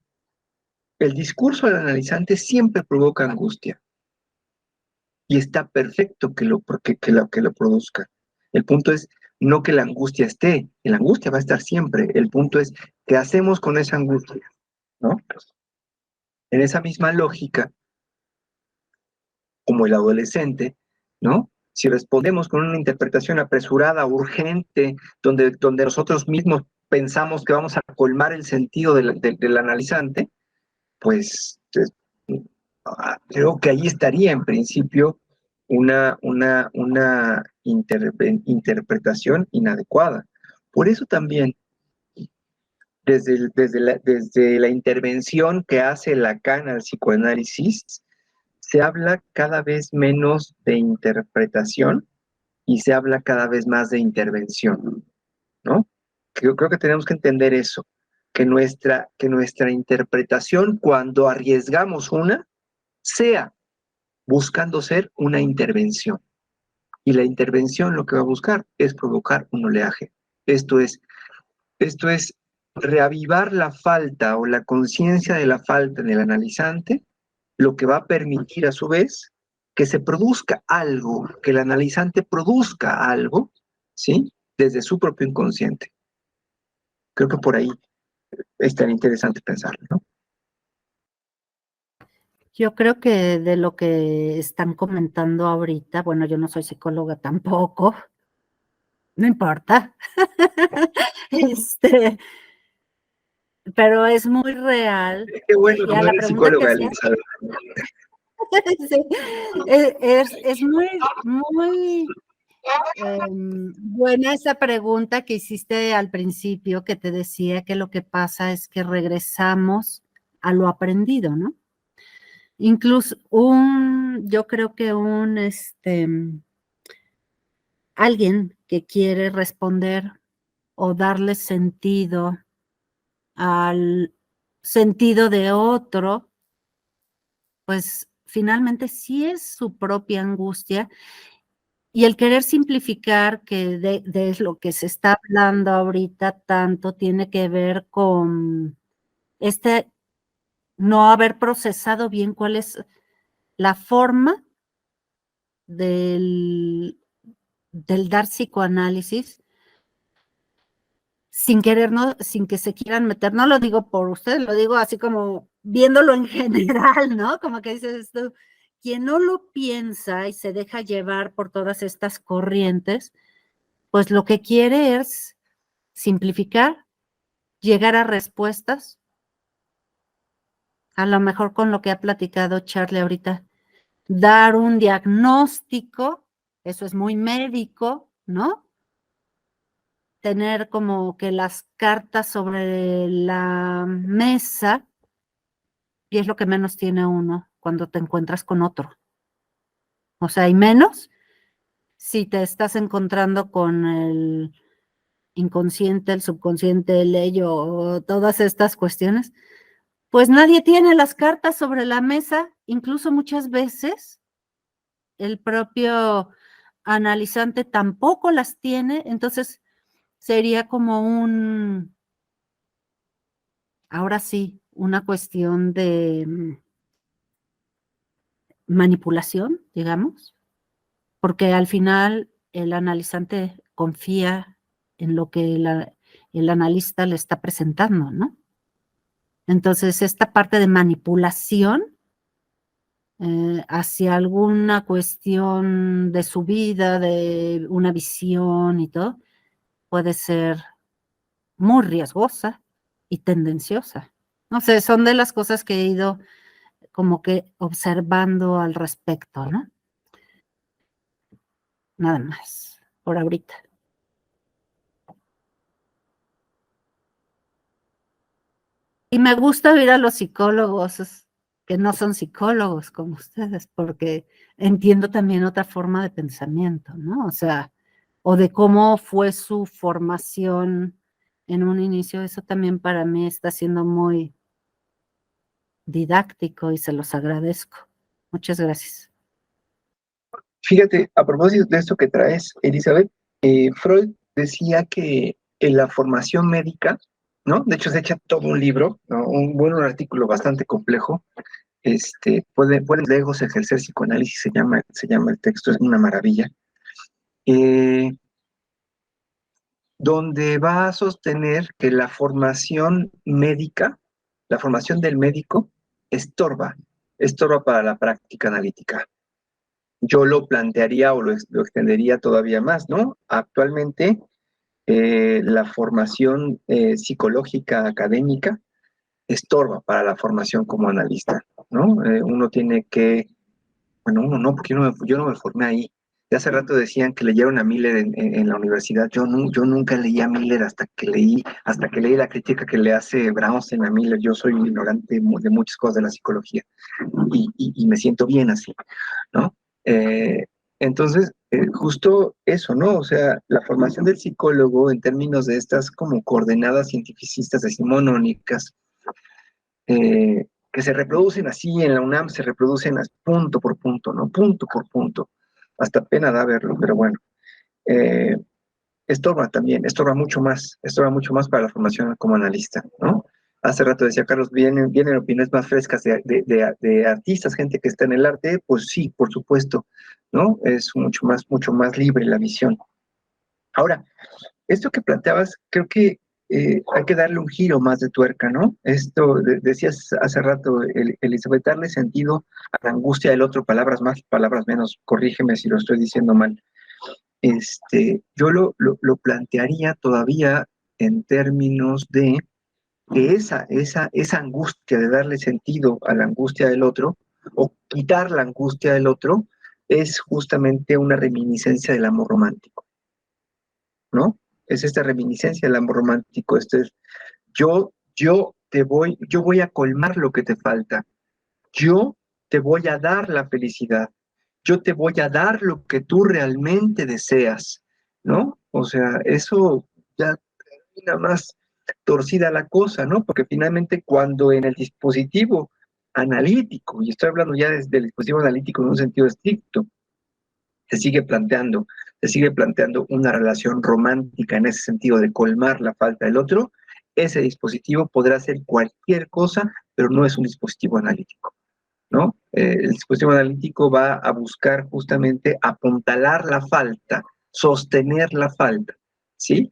El discurso del analizante siempre provoca angustia. Y está perfecto que lo produzca. El punto es no que la angustia esté, la angustia va a estar siempre. El punto es qué hacemos con esa angustia, ¿no? En esa misma lógica, como el adolescente, ¿no? Si respondemos con una interpretación apresurada, urgente, donde nosotros mismos pensamos que vamos a colmar el sentido del analizante, pues creo que ahí estaría en principio una interpretación inadecuada. Por eso también, desde la intervención que hace Lacan al psicoanálisis, se habla cada vez menos de interpretación y se habla cada vez más de intervención, ¿no? Creo que tenemos que entender eso, que nuestra interpretación, cuando arriesgamos sea buscando ser una intervención. Y la intervención lo que va a buscar es provocar un oleaje. Esto es reavivar la falta o la conciencia de la falta en el analizante, lo que va a permitir a su vez que se produzca algo, que el analizante produzca algo, ¿sí? Desde su propio inconsciente. Creo que por ahí es tan interesante pensarlo, ¿no? Yo creo que de lo que están comentando ahorita, bueno, yo no soy psicóloga tampoco, no importa, pero es muy real. Qué bueno Y que a no la eres pregunta psicóloga, que hacía, Elizabeth. sí, es muy buena esa pregunta que hiciste al principio, que te decía que lo que pasa es que regresamos a lo aprendido, ¿no? Incluso yo creo que alguien que quiere responder o darle sentido al sentido de otro, pues finalmente sí es su propia angustia. Y el querer simplificar que de lo que se está hablando ahorita tanto tiene que ver con no haber procesado bien cuál es la forma del dar psicoanálisis sin querer, ¿no? Sin que se quieran meter. No lo digo por ustedes, lo digo así como viéndolo en general, ¿no? Como que dices tú, quien no lo piensa y se deja llevar por todas estas corrientes, pues lo que quiere es simplificar, llegar a respuestas, a lo mejor con lo que ha platicado Charlie ahorita, dar un diagnóstico, eso es muy médico, ¿no? Tener como que las cartas sobre la mesa, y es lo que menos tiene uno cuando te encuentras con otro. O sea, y menos si te estás encontrando con el inconsciente, el subconsciente, el ello, todas estas cuestiones, pues nadie tiene las cartas sobre la mesa, incluso muchas veces el propio analizante tampoco las tiene, entonces sería como ahora sí, una cuestión de manipulación, digamos, porque al final el analizante confía en lo que el analista le está presentando, ¿no? Entonces, esta parte de manipulación hacia alguna cuestión de su vida, de una visión y todo, puede ser muy riesgosa y tendenciosa. No sé, son de las cosas que he ido como que observando al respecto, ¿no? Nada más, por ahorita. Y me gusta oír a los psicólogos que no son psicólogos como ustedes, porque entiendo también otra forma de pensamiento, ¿no? O sea, o de cómo fue su formación en un inicio, eso también para mí está siendo muy didáctico y se los agradezco. Muchas gracias. Fíjate, a propósito de esto que traes, Elizabeth, Freud decía que en la formación médica, ¿no? De hecho, se echa todo un libro, ¿no? Un artículo bastante complejo. Pueden lejos ejercer psicoanálisis, se llama el texto, es una maravilla. Donde va a sostener que la formación médica, la formación del médico, estorba para la práctica analítica. Yo lo plantearía o lo extendería todavía más, ¿no? Actualmente, la formación psicológica académica estorba para la formación como analista, ¿no? Uno tiene que, bueno, uno no, porque yo no me formé ahí. De hace rato decían que leyeron a Miller en la universidad. Yo nunca leí a Miller hasta que leí la crítica que le hace Brownstein a Miller. Yo soy un ignorante de muchas cosas de la psicología y me siento bien así, ¿no? Entonces, justo eso, ¿no? O sea, la formación del psicólogo en términos de estas como coordenadas cientificistas decimonónicas, que se reproducen así en la UNAM, se reproducen punto por punto, ¿no? Punto por punto. Hasta pena da verlo, pero bueno. Estorba mucho más para la formación como analista, ¿no? Hace rato decía Carlos, vienen opiniones más frescas de artistas, gente que está en el arte, pues sí, por supuesto, ¿no? Es mucho más libre la visión. Ahora, esto que planteabas, creo que hay que darle un giro más de tuerca, ¿no? Decías hace rato, Elizabeth, darle sentido a la angustia del otro, palabras más, palabras menos, corrígeme si lo estoy diciendo mal. Yo lo plantearía todavía en términos de que esa angustia de darle sentido a la angustia del otro, o quitar la angustia del otro, es justamente una reminiscencia del amor romántico, ¿no? Es esta reminiscencia del amor romántico. Yo voy a colmar lo que te falta. Yo te voy a dar la felicidad. Yo te voy a dar lo que tú realmente deseas, ¿no? O sea, eso ya termina más torcida la cosa, ¿no? Porque finalmente cuando en el dispositivo analítico, y estoy hablando ya desde el dispositivo analítico en un sentido estricto, se sigue planteando una relación romántica en ese sentido de colmar la falta del otro, ese dispositivo podrá hacer cualquier cosa, pero no es un dispositivo analítico, ¿no? El dispositivo analítico va a buscar justamente apuntalar la falta, sostener la falta, ¿sí?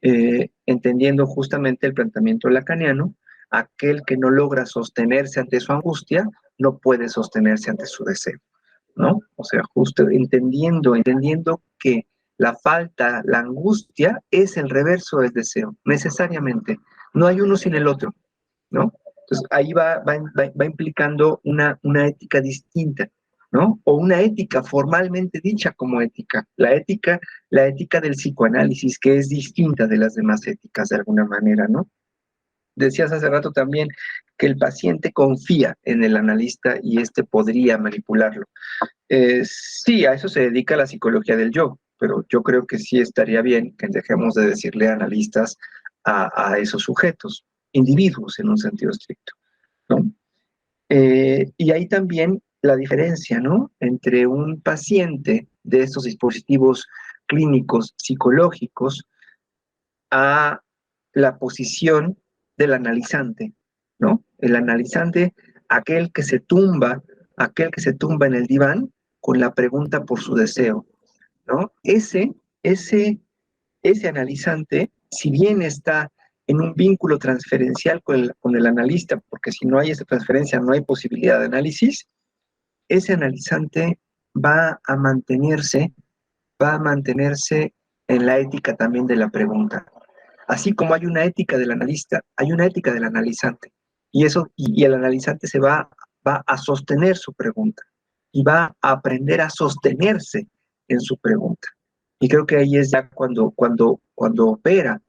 Entendiendo justamente el planteamiento lacaniano, aquel que no logra sostenerse ante su angustia, no puede sostenerse ante su deseo, ¿no? O sea, justo entendiendo que la falta, la angustia es el reverso del deseo, necesariamente. No hay uno sin el otro, ¿no? Entonces ahí va implicando una ética distinta, ¿no? O una ética formalmente dicha como ética. La ética del psicoanálisis, que es distinta de las demás éticas de alguna manera, ¿no? Decías hace rato también que el paciente confía en el analista y este podría manipularlo. Sí, a eso se dedica la psicología del yo, pero yo creo que sí estaría bien que dejemos de decirle analistas a esos sujetos, individuos en un sentido estricto, ¿no? Y ahí también la diferencia, ¿no? Entre un paciente de estos dispositivos clínicos psicológicos a la posición del analizante, ¿no? El analizante, aquel que se tumba en el diván con la pregunta por su deseo, ¿no? Ese analizante, si bien está en un vínculo transferencial con el analista, porque si no hay esa transferencia no hay posibilidad de análisis, ese analizante va a mantenerse, va a mantenerse en la ética también de la pregunta. Así como hay una ética del analista, hay una ética del analizante. Y el analizante va a sostener su pregunta y va a aprender a sostenerse en su pregunta. Y creo que ahí es ya cuando opera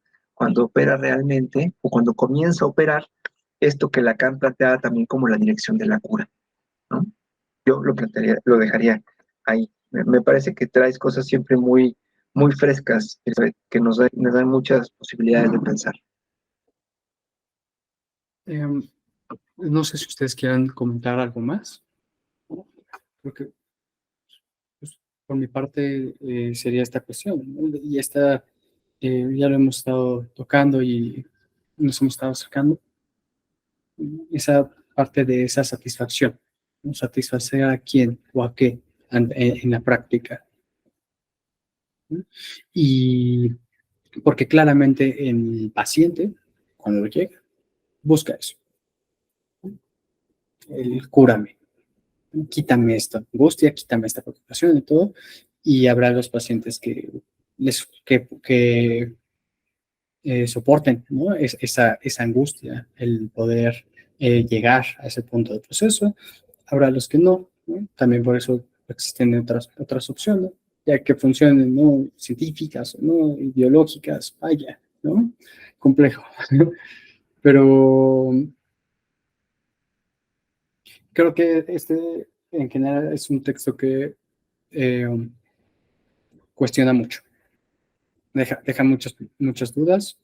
realmente, o cuando comienza a operar esto que Lacan planteaba también como la dirección de la cura, ¿no? Yo lo dejaría ahí. Me parece que traes cosas siempre muy frescas, que nos dan muchas posibilidades de pensar. No sé si ustedes quieran comentar algo más. Creo que pues, por mi parte sería esta cuestión, ¿no? Y esta ya lo hemos estado tocando y nos hemos estado sacando esa parte de esa satisfacción, ¿no? Satisfacer a quién o a qué en la práctica, ¿no? Y porque claramente el paciente, cuando llega, busca eso. El cúrame, quítame esta angustia, quítame esta preocupación y todo. Y habrá los pacientes que soporten, ¿no? Esa angustia, el poder llegar a ese punto del proceso. Habrá los que no, ¿no? También por eso existen otras opciones, ya que funcionen, ¿no? Científicas, ¿no? Ideológicas, vaya, ¿no? Complejo. Pero creo que en general, es un texto que eh, cuestiona mucho, deja muchas dudas.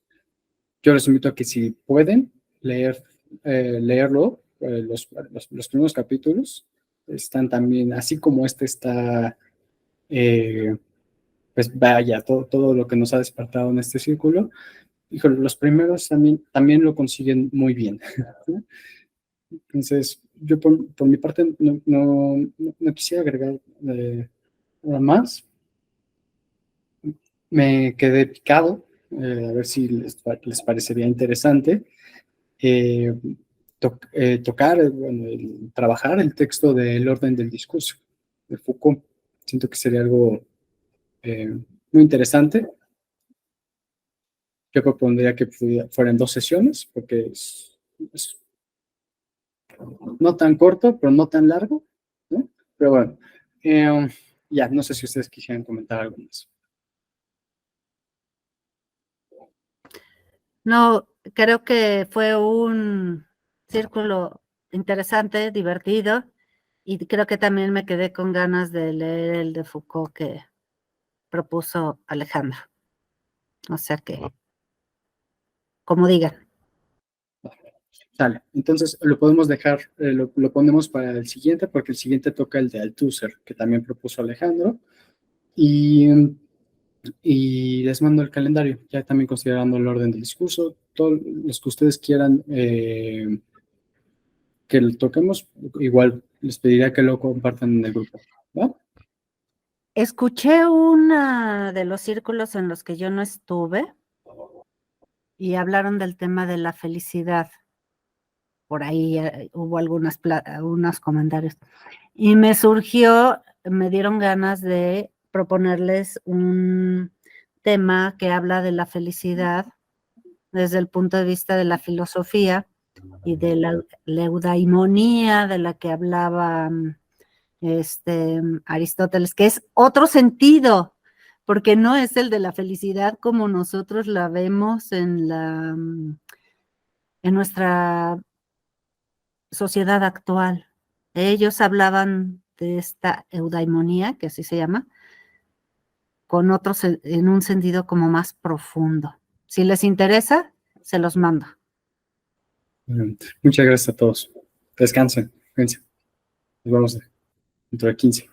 Yo les invito a que si pueden leerlo, los primeros capítulos están también, así como este está, pues vaya, todo lo que nos ha despertado en este círculo. Híjole, los primeros también lo consiguen muy bien. Entonces, yo por mi parte no quisiera agregar nada más. Me quedé picado, a ver si les parecería interesante tocar, bueno, trabajar el texto del orden del discurso de Foucault. Siento que sería algo muy interesante. Yo propondría que fueran 2 sesiones, porque es no tan corto, pero no tan largo, ¿no? Pero bueno, ya, no sé si ustedes quisieran comentar algo más. No, creo que fue un círculo interesante, divertido, y creo que también me quedé con ganas de leer el de Foucault que propuso Alejandro. O sea que, como digan. Dale, entonces lo podemos dejar, lo ponemos para el siguiente, porque el siguiente toca el de Althusser, que también propuso Alejandro, y les mando el calendario, ya también considerando el orden del discurso, todos los que ustedes quieran que lo toquemos, igual les pediría que lo compartan en el grupo, ¿va? Escuché uno de los círculos en los que yo no estuve y hablaron del tema de la felicidad. por ahí hubo algunos comentarios. Y me dieron ganas de proponerles un tema que habla de la felicidad desde el punto de vista de la filosofía y de la eudaimonía de la que hablaba Aristóteles, que es otro sentido, porque no es el de la felicidad como nosotros la vemos en nuestra sociedad actual. Ellos hablaban de esta eudaimonía, que así se llama, en un sentido como más profundo. Si les interesa, se los mando. Muchas gracias a todos. Descansen. Cuídense. Nos vemos dentro de 15.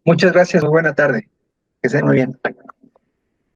Muchas gracias, muy buena tarde. Que estén muy bien.